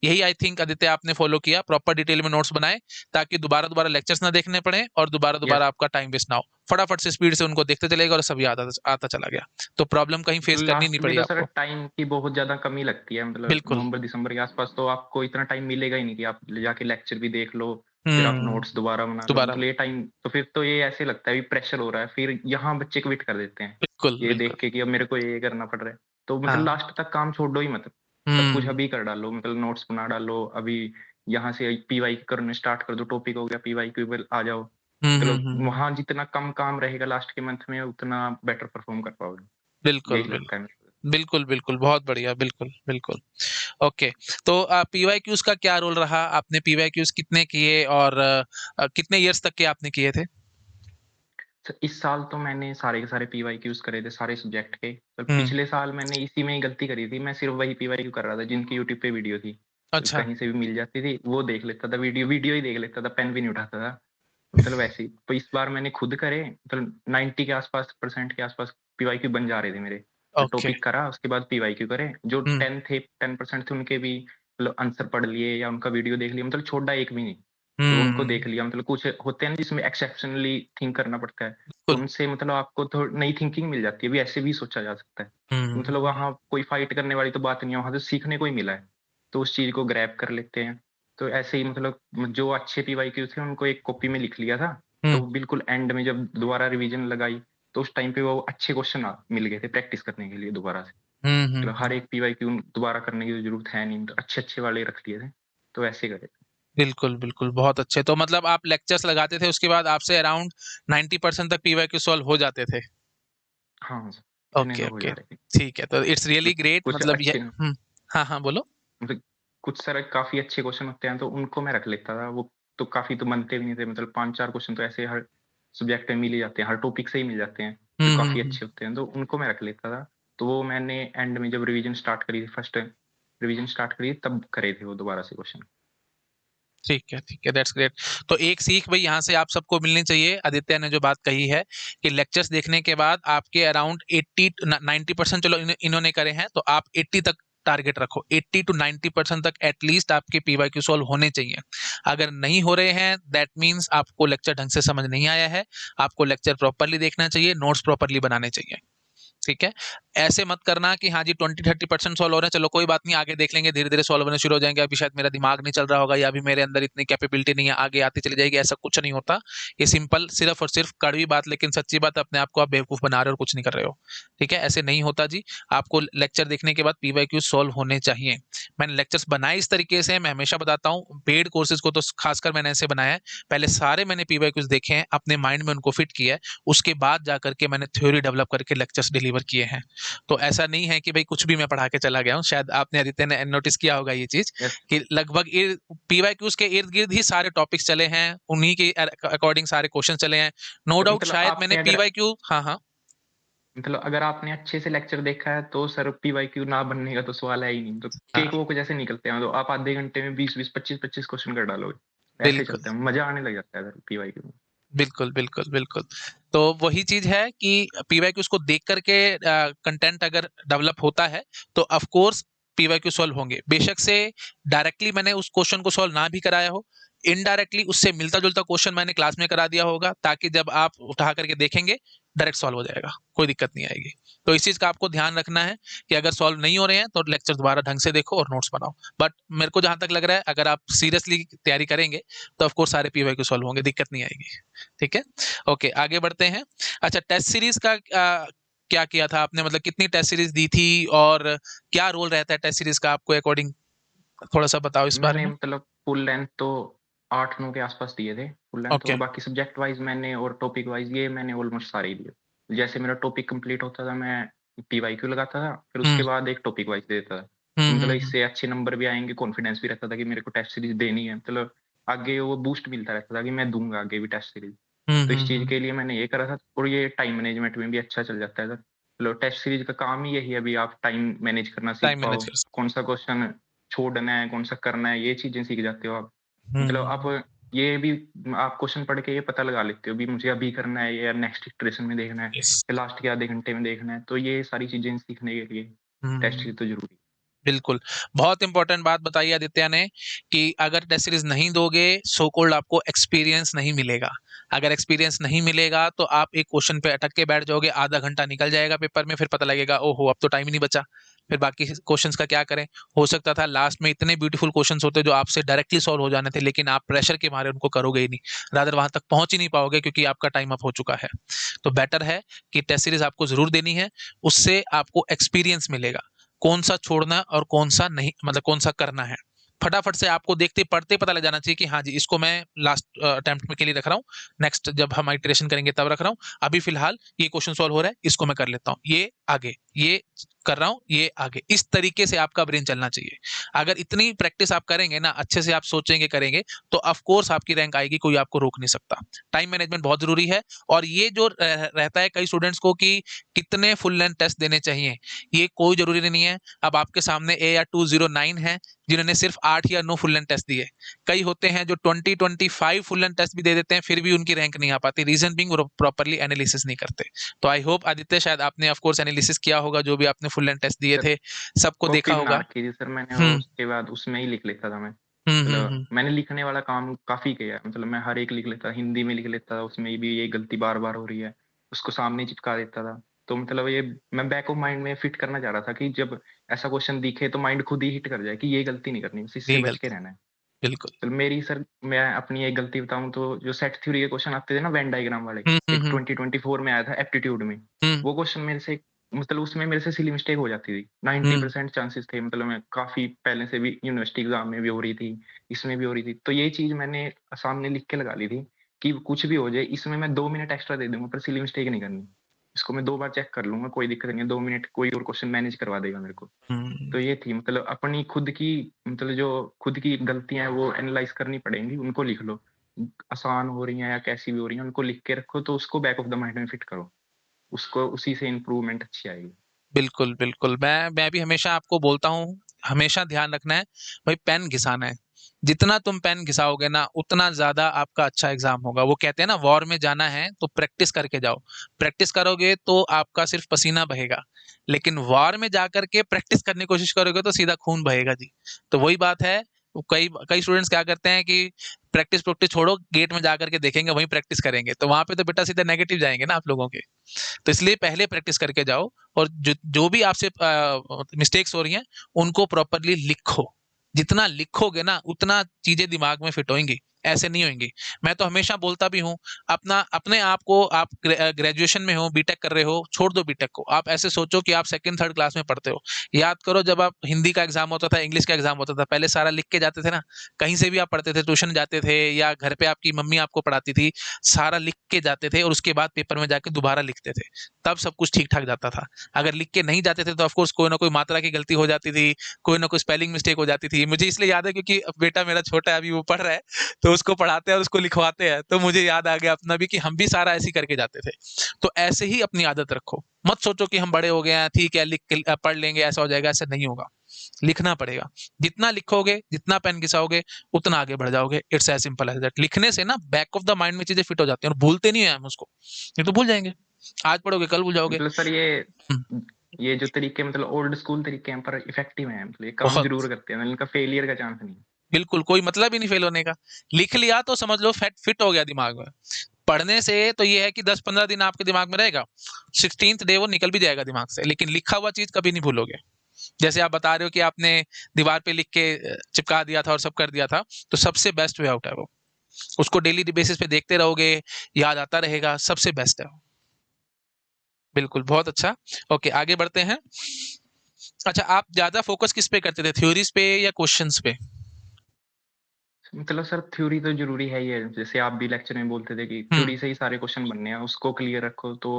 Speaker 1: यही आई थिंक आदित्य आपने फॉलो किया, प्रॉपर डिटेल में नोट्स बनाए ताकि दोबारा दोबारा लेक्चर्स ना देखने पड़े और दोबारा
Speaker 2: यस,
Speaker 1: दोबारा आपका टाइम वेस्ट ना हो। फटाफट से स्पीड से उनको देखते चलेगा और सब याद आता आता चला गया, तो प्रॉब्लम कहीं फेस
Speaker 2: मतलब
Speaker 1: करनी नहीं
Speaker 2: लास्ट में
Speaker 1: पड़ी
Speaker 2: तो सर
Speaker 1: आपको।
Speaker 2: टाइम की बहुत ज़्यादा कमी लगती है, मतलब
Speaker 1: बिल्कुल।
Speaker 2: नवंबर-दिसंबर के आसपास तो आपको इतना टाइम मिलेगा ही नहीं कि आप ले जाके लेक्चर भी देख लो, फिर आप
Speaker 1: हम्म।
Speaker 2: नोट्स दोबारा बना लो।
Speaker 1: दोबारा।
Speaker 2: मतलब ये टाइम तो फिर तो ये ऐसे लगता है कि प्रेशर हो रहा है, फिर यहाँ बच्चे क्विट कर देते हैं,
Speaker 1: बिल्कुल
Speaker 2: ये
Speaker 1: बिल्कुल।
Speaker 2: देख के कि अब मेरे को ये करना पड़ रहा है। तो मतलब
Speaker 1: हाँ।
Speaker 2: लास्ट तक काम छोड़ो ही मत, सब कुछ
Speaker 1: हम्म
Speaker 2: अभी कर डालो, मतलब नोट्स बना डालो, अभी यहाँ से पीवाईक्यू करने स्टार्ट कर दो, टॉपिक हो गया पीवाईक्यू पे आ जाओ। मतलब
Speaker 1: हम्म।
Speaker 2: वहाँ जितना कम काम रहेगा लास्ट के मंथ में, उतना बेटर परफ़ॉर्म कर पाओगे।
Speaker 1: बिल्कुल
Speaker 2: यही लगता
Speaker 1: बिल्कुल।
Speaker 2: है मेरे को।
Speaker 1: बिल्कुल बिल्कुल, बहुत बढ़िया, बिल्कुल बिल्कुल। ओके। तो पीवाईक्यूज का क्या रोल रहा, आपने पीवाईक्यूज कितने किए और कितने इयर्स तक के आपने किए थे?
Speaker 2: इस साल तो मैंने सारे के सारे पीवाईक्यूज़ करे थे, सारे सब्जेक्ट के। पर
Speaker 1: हम्म।
Speaker 2: पिछले साल मैंने इसी में ही गलती करी थी, मैं सिर्फ़ वही पीवाईक्यू कर रहा था जिनकी यूट्यूब पे वीडियो थी। तो
Speaker 1: अच्छा।
Speaker 2: कहीं से भी मिल जाती थी, वो देख लेता था वीडियो, वीडियो ही देख लेता था, पेन भी नहीं उठाता था। मतलब ऐसे ही। तो इस बार मैंने खुद करे, मतलब 90 के आसपास परसेंट के आसपास पीवाईक्यू बन जा रहे थे मेरे। तो
Speaker 1: ओके।
Speaker 2: टॉपिक करा, उसके बाद पीवाईक्यू करे। जो
Speaker 1: हम्म
Speaker 2: 10% थे उनके भी मतलब आंसर पढ़ लिए या उनका वीडियो देख लिया, मतलब छोड़ा एक भी नहीं। तो उनको
Speaker 1: हम्म।
Speaker 2: देख लिया, मतलब कुछ होते हैं ना जिसमें एक्सेप्शनली थिंक करना पड़ता है, तो
Speaker 1: बिल्कुल।
Speaker 2: उनसे मतलब आपको नई थिंकिंग मिल जाती है, अभी ऐसे भी सोचा जा सकता है। तो मतलब
Speaker 1: हम्म।
Speaker 2: वहाँ कोई फाइट करने वाली तो बात नहीं है, वहाँ तो सीखने को ही मिला है, तो उस चीज़ को ग्रैब कर लेते हैं। तो ऐसे ही मतलब जो अच्छे पीवाईक्यू थे उनको एक कॉपी में लिख लिया था, तो
Speaker 1: हम्म
Speaker 2: बिल्कुल एंड में जब दोबारा रिवीजन लगाई, तो उस टाइम पे वो अच्छे क्वेश्चन मिल गए थे प्रैक्टिस करने के लिए दोबारा से। मतलब हर
Speaker 1: हम्म।
Speaker 2: एक पीवाईक्यू दोबारा करने की ज़रूरत है नहीं, तो अच्छे-अच्छे वाले रख लिए थे, तो ऐसे करे।
Speaker 1: बिल्कुल बिल्कुल, बहुत अच्छे। तो मतलब आप लेक्चर्स लगाते थे, उसके बाद आपसे अराउंड 90% तक पीवाईक्यू सॉल्व हो जाते थे?
Speaker 2: हाँ, इतने
Speaker 1: ओके
Speaker 2: तो हो
Speaker 1: ओके।
Speaker 2: जा रहे थे।
Speaker 1: ठीक है, तो इट्स रियली ग्रेट,
Speaker 2: कुछ
Speaker 1: मतलब ये।
Speaker 2: अच्छे
Speaker 1: हाँ हाँ, बोलो।
Speaker 2: मतलब कुछ सर काफ़ी अच्छे क्वेश्चन होते हैं, तो उनको मैं रख लेता था। वो तो काफ़ी तो बनते भी नहीं थे, मतलब 5-4 क्वेश्चन तो ऐसे हर सब्जेक्ट में मिल ही जाते हैं, हर टॉपिक से ही मिल जाते हैं, जो काफ़ी
Speaker 1: हम्म।
Speaker 2: अच्छे होते हैं, तो उनको मैं रख लेता था। तो वो मैंने एंड में जब रिवीजन स्टार्ट करी थी, फर्स्ट रिवीजन स्टार्ट करी तब करे थे वो दोबारा से क्वेश्चन।
Speaker 1: ठीक है, दैट्स ग्रेट। तो एक सीख भाई यहाँ से आप सबको मिलनी चाहिए, आदित्य ने जो बात कही है कि लेक्चर्स देखने के बाद आपके अराउंड 80 90%, चलो इन्होंने करे हैं तो आप 80 तक टारगेट रखो, 80 to 90% तक एटलीस्ट आपके पीवाईक्यू सॉल्व होने चाहिए। अगर नहीं हो रहे हैं दैट मीन्स आपको लेक्चर ढंग से समझ नहीं आया है, आपको लेक्चर प्रॉपरली देखना चाहिए, नोट्स प्रॉपरली बनाने चाहिए। ठीक है। ऐसे मत करना कि हाँ जी 20 30% सॉल्व हो रहे हैं, चलो कोई बात नहीं आगे देख लेंगे, धीरे धीरे सॉल्व होने शुरू हो जाएंगे, अभी शायद मेरा दिमाग नहीं चल रहा होगा या अभी मेरे अंदर इतनी कैपेबिलिटी नहीं है, आगे आती चली जाएगी। ऐसा कुछ नहीं होता। ये सिंपल सिर्फ और सिर्फ कड़वी बात लेकिन सच्ची बात, अपने आप को आप बेवकूफ बना रहे हो और कुछ नहीं कर रहे हो। ठीक है, ऐसे नहीं होता जी। आपको लेक्चर देखने के बाद पीवाईक्यू सॉल्व होने चाहिए। मैंने लेक्चर्स बनाए इस तरीके से, मैं हमेशा बताता हूँ पेड कोर्सेज को तो खासकर मैंने ऐसे बनाया है, पहले सारे मैंने पीवाईक्यूज देखे हैं, अपने माइंड में उनको फिट किया है, उसके बाद जाकर के मैंने थ्योरी डेवलप करके लेक्चर्स डिलीवर किए हैं। तो ऐसा नहीं है कि भाई कुछ भी मैं पढ़ा के चला गया हूँ, शायद आपने आदित्य ने नोटिस किया होगा ये चीज
Speaker 2: यस,
Speaker 1: कि लगभग पीवाईक्यूज के इर्द गिर्द ही सारे टॉपिक्स चले हैं, उन्हीं के अकॉर्डिंग सारे क्वेश्चन चले हैं। नो डाउट
Speaker 2: मतलब
Speaker 1: शायद मैंने
Speaker 2: आपने अगर
Speaker 1: पीवाईक्यू, हाँ हाँ।
Speaker 2: मतलब अगर आपने अच्छे से लेक्चर देखा है, तो सर पीवाईक्यू ना बनने का तो सवाल है ही नहीं। तो
Speaker 1: हाँ
Speaker 2: केक वो जैसे निकलते हैं, तो आप आधे घंटे में 20-20, 25-25 क्वेश्चन कर डालोगे। ऐसे
Speaker 1: बिल्कुल
Speaker 2: चलता है, मज़ा आने लग जाता है सर पीवाईक्यू में।
Speaker 1: बिल्कुल बिल्कुल बिल्कुल। तो वही चीज है कि पीवाईक्यूज को देख करके कंटेंट अगर डेवलप होता है तो ऑफ कोर्स पीवाईक्यू सॉल्व होंगे, बेशक से डायरेक्टली मैंने उस क्वेश्चन को सॉल्व ना भी कराया हो, इनडायरेक्टली उससे मिलता जुलता क्वेश्चन मैंने क्लास में करा दिया होगा, ताकि जब आप उठा करके देखेंगे डायरेक्ट सॉल्व हो जाएगा, कोई दिक्कत नहीं आएगी। तो इस चीज का आपको ध्यान रखना है कि अगर सॉल्व नहीं हो रहे हैं तो लेक्चर दोबारा ढंग से देखो और नोट्स बनाओ। बट मेरे को जहां तक लग रहा है अगर आप सीरियसली तैयारी करेंगे तो ऑफ कोर्स सारे पीवाईक्यू सॉल्व होंगे, दिक्कत नहीं आएगी। ठीक है। ओके, आगे बढ़ते हैं। अच्छा, टेस्ट सीरीज का क्या किया था आपने, मतलब कितनी टेस्ट सीरीज दी थी और क्या रोल रहता है टेस्ट सीरीज का आपको अकॉर्डिंग, थोड़ा सा बताओ इस बारे
Speaker 2: मैंने
Speaker 1: में।
Speaker 2: मतलब फुल लेंथ तो 8-9 के आसपास दिए थे, फुल लेंथ,
Speaker 1: ओके।
Speaker 2: और बाकी सब्जेक्ट वाइज़ मैंने और टॉपिक वाइज़ ये मैंने ऑलमोस्ट सारे ही दिए। जैसे मेरा टॉपिक कंप्लीट होता था, मैं पीवाईक्यू लगाता था, फिर उसके
Speaker 1: हम्म
Speaker 2: बाद एक टॉपिक वाइज़ दे देता था। तो
Speaker 1: हम्म
Speaker 2: मतलब
Speaker 1: हम्म
Speaker 2: इससे अच्छे नंबर भी आएँगे, कॉन्फिडेंस भी रहता था कि मेरे को टेस्ट सीरीज़ देनी है। मतलब आगे वो बूस्ट मिलता रहता था कि मैं दूँगा आगे भी टेस्ट सीरीज़। तो इस चीज़
Speaker 1: हम्म।
Speaker 2: के लिए मैंने ये करा था, और ये टाइम मैनेजमेंट में भी अच्छा चल जाता है सर। मतलब टेस्ट सीरीज़ का काम ही यही है, अभी आप टाइम मैनेज करना सीख
Speaker 1: टाइम
Speaker 2: पाओ,
Speaker 1: मैनेजर।
Speaker 2: कौन-सा क्वेश्चन छोड़ना है, कौन-सा करना है, ये चीज़ें सीख जाते हो आप। मतलब आप
Speaker 1: हम्म
Speaker 2: ये भी आप क्वेश्चन पढ़ के ये पता लगा लेते हो भी मुझे अभी करना है या नेक्स्ट इटरेशन में देखना है
Speaker 1: यस।
Speaker 2: या लास्ट के आधे घंटे में देखना है। तो ये सारी चीज़ें सीखने के लिए टेस्ट
Speaker 1: हुँ।
Speaker 2: सीरीज़ तो ज़रूरी है।
Speaker 1: बिल्कुल। बहुत इंपॉर्टेंट बात बताई आदित्य ने कि अगर टेस्ट सीरीज़ नहीं दोगे, सो कॉल्ड आपको एक्सपीरियंस नहीं मिलेगा। अगर एक्सपीरियंस नहीं मिलेगा तो आप एक क्वेश्चन पे अटक के बैठ जाओगे, आधा घंटा निकल जाएगा पेपर में, फिर पता लगेगा ओहो! अब तो टाइम ही नहीं बचा। फिर बाकी क्वेश्चन्स का क्या करें? हो सकता था लास्ट में इतने ब्यूटीफुल क्वेश्चन्स होते जो आपसे डायरेक्टली सॉल्व हो जाने थे, लेकिन आप प्रेशर के मारे उनको करोगे ही नहीं। रादर वहाँ तक पहुँच ही नहीं पाओगे क्योंकि आपका टाइम अप हो चुका है। तो बेटर है कि टेस्ट सीरीज़ आपको ज़रूर देनी है, उससे आपको एक्सपीरियंस मिलेगा। कौन सा छोड़ना और कौन सा नहीं, मतलब कौन सा करना है। फटाफट से आपको देखते पढ़ते पता लग जाना चाहिए कि हाँ जी, इसको मैं लास्ट अटेम्प्ट में के लिए रख रहा हूँ, नेक्स्ट जब हम इटरेशन करेंगे तब रख रहा हूँ, अभी फिलहाल ये क्वेश्चन सॉल्व हो रहा है, इसको मैं कर लेता हूँ, ये आगे, ये कर रहा हूँ, ये आगे। इस तरीके से आपका ब्रेन चलना चाहिए। अगर इतनी प्रैक्टिस आप करेंगे ना, अच्छे से आप सोचेंगे करेंगे, तो ऑफ कोर्स आपकी रैंक आएगी, कोई आपको रोक नहीं सकता। टाइम मैनेजमेंट बहुत जरूरी है। और ये जो रहता है कई स्टूडेंट्स को कि कितने फुल लेंथ टेस्ट देने चाहिए, ये कोई जरूरी नहीं है। अब आपके सामने AR209 है जिन्होंने सिर्फ 8 या 9 फुल लेंथ टेस्ट दिए। कई होते हैं जो 20-25 फुल लेंथ टेस्ट भी दे देते हैं, फिर भी उनकी रैंक नहीं आ पाती। रीजन बिंग प्रॉपरली एनालिसिस नहीं करते। तो आई होप आदित्य, शायद आपने ऑफ कोर्स एनालिसिस किया होगा, जो भी आपने फुल लेंथ टेस्ट दिए
Speaker 2: सर
Speaker 1: थे, सबको
Speaker 2: कॉपी
Speaker 1: देखा
Speaker 2: बना
Speaker 1: होगा।
Speaker 2: रखी थी सर मैंने, वो
Speaker 1: हम्म।
Speaker 2: उसके बाद उसमें ही लिख लेता था मैं।
Speaker 1: हम्म।
Speaker 2: मैंने लिखने वाला काम काफ़ी किया है, मतलब मैं हर एक लिख लेता, हिंदी में लिख लेता था, उसमें भी ये गलती बार-बार हो रही है, उसको सामने चिपका देता था। तो मतलब ये मैं बैक ऑफ माइंड में फिट करना चाह रहा था कि जब ऐसा क्वेश्चन दिखे तो माइंड खुद ही हिट कर जाए कि ये गलती नहीं करनी, बस इससे
Speaker 1: ये
Speaker 2: बच के
Speaker 1: गलती।
Speaker 2: रहना है।
Speaker 1: बिल्कुल।
Speaker 2: तो मेरी सर मैं अपनी एक गलती बताऊँ तो जो सेट थ्योरी के क्वेश्चन आते थे ना वेन डायग्राम वाले, एक
Speaker 1: हम्म।
Speaker 2: 2024 में आया था एप्टीट्यूड में।
Speaker 1: हम्म।
Speaker 2: वो क्वेश्चन मेरे से मतलब उसमें मेरे से सिली मिस्टेक हो जाती थी। 90% चांसेस थे, मतलब मैं काफ़ी पहले से भी यूनिवर्सिटी एग्ज़ाम में भी हो रही थी, इसमें भी हो रही थी। तो ये चीज़ मैंने सामने लिख के लगा ली थी कि कुछ भी हो जाए इसमें मैं 2 मिनट एक्स्ट्रा दे दूँगा पर सिली मिस्टेक नहीं करनी। इसको मैं 2 बार चेक कर लूँगा, कोई दिक्कत नहीं है, 2 मिनट कोई और क्वेश्चन मैनेज करवा देगा मेरे को।
Speaker 1: हम्म।
Speaker 2: तो ये थी मतलब अपनी खुद की मतलब जो खुद की गलतियाँ हैं वो एनालाइज़ करनी पड़ेंगी, उनको लिख लो। आसान हो रही हैं या कैसी भी हो रही हैं, उनको लिख के रखो तो उसको बैक ऑफ द माइंड में फिट करो। उसको उसी से इम्प्रूवमेंट अच्छी आएगी।
Speaker 1: बिल्कुल, बिल्कुल। मैं भी हमेशा आपको बोलता हूँ, हमेशा ध्यान रखना है, भाई पेन घिसाना है। जितना तुम पेन घिसाओगे ना, उतना ज़्यादा आपका अच्छा एग्ज़ाम होगा। वो कहते हैं ना, वॉर में जाना है तो प्रैक्टिस करके जाओ। प्रैक्टिस करोगे तो आपका सिर्फ़ पसीना बहेगा, लेकिन वॉर में जाकर के प्रैक्टिस करने की कोशिश करोगे तो सीधा खून बहेगा जी। तो वही बात है, कई कई स्टूडेंट्स क्या करते हैं कि प्रैक्टिस-वैक्टिस छोड़ो, गेट में जाकर के देखेंगे, वहीं प्रैक्टिस करेंगे। तो वहाँ पे तो बेटा सीधे नेगेटिव जाएँगे ना आप लोगों के। तो इसलिए पहले प्रैक्टिस करके जाओ, और जो जो भी आपसे मिस्टेक्स हो रही हैं, उनको प्रॉपरली लिखो। जितना लिखोगे ना, उतना चीजें दिमाग में फिट होंगी, ऐसे नहीं होंगी। मैं तो हमेशा बोलता भी हूँ, अपना अपने आप को, आप ग्रेजुएशन में हो, बीटेक कर रहे हो, छोड़ दो बीटेक को। आप ऐसे सोचो कि आप सेकंड थर्ड क्लास में पढ़ते हो। याद करो, जब आप हिंदी का एग्जाम होता था, इंग्लिश का एग्जाम होता था, पहले सारा लिख के जाते थे ना। कहीं से भी आप पढ़ते थे, ट्यूशन जाते थे या घर पे आपकी मम्मी आपको पढ़ाती थी, सारा लिख के जाते थे और उसके बाद पेपर में जाके दोबारा लिखते थे। तब सब कुछ ठीक ठाक जाता था। अगर लिख के नहीं जाते थे तो ऑफकोर्स कोई ना कोई मात्रा की गलती हो जाती थी, कोई ना कोई स्पेलिंग मिस्टेक हो जाती थी। मुझे इसलिए याद है क्योंकि बेटा मेरा छोटा है, अभी वो पढ़ रहा है, तो उसको पढ़ाते हैं और उसको लिखवाते हैं, तो मुझे याद आ गया अपना भी कि हम भी सारा ऐसे ही करके जाते थे। तो ऐसे ही अपनी आदत रखो। मत सोचो कि हम बड़े हो गए हैं, ठीक है लिख के पढ़ लेंगे, ऐसा हो जाएगा। ऐसा नहीं होगा, लिखना पड़ेगा। जितना लिखोगे, जितना पेन घिसाओगे, उतना आगे बढ़ जाओगे। It's as simple as that. लिखने से ना बैक ऑफ द माइंड में चीजें फिट हो जाती हैं और भूलते नहीं है हम उसको। नहीं तो भूल जाएंगे, आज पढ़ोगे कल भूल जाओगे।
Speaker 2: मतलब सर
Speaker 1: हम्म,
Speaker 2: ये जो तरीके मतलब ओल्ड स्कूल तरीके हैं पर इफेक्टिव हैं, मतलब ये काम
Speaker 1: बहुत।
Speaker 2: ज़रूर करते हैं, मतलब इनका फेलियर का चांस नहीं है।
Speaker 1: बिल्कुल, कोई मतलब ही नहीं फेल होने का। लिख लिया तो समझ लो फिट फिट हो गया दिमाग में। पढ़ने से तो ये है कि 10-15 दिन आपके दिमाग में रहेगा, 16th डे वो निकल भी जाएगा दिमाग से, लेकिन लिखा हुआ चीज कभी नहीं भूलोगे। जैसे आप बता रहे हो कि आपने दीवार पे लिख के चिपका दिया था और सब कर दिया था, तो सबसे बेस्ट वे आउट है वो। उसको डेली बेसिस पे देखते रहोगे, याद आता रहेगा, सबसे बेस्ट है वो। बिल्कुल, बहुत अच्छा। ओके, आगे बढ़ते हैं। अच्छा, आप ज्यादा फोकस किस पे करते थे, थ्योरीज पे या क्वेश्चंस पे?
Speaker 2: मतलब सर थ्योरी तो ज़रूरी है ही है, जैसे आप भी लेक्चर में बोलते थे कि
Speaker 1: हम्म।
Speaker 2: थ्योरी से ही सारे क्वेश्चन बनने हैं, उसको क्लियर रखो तो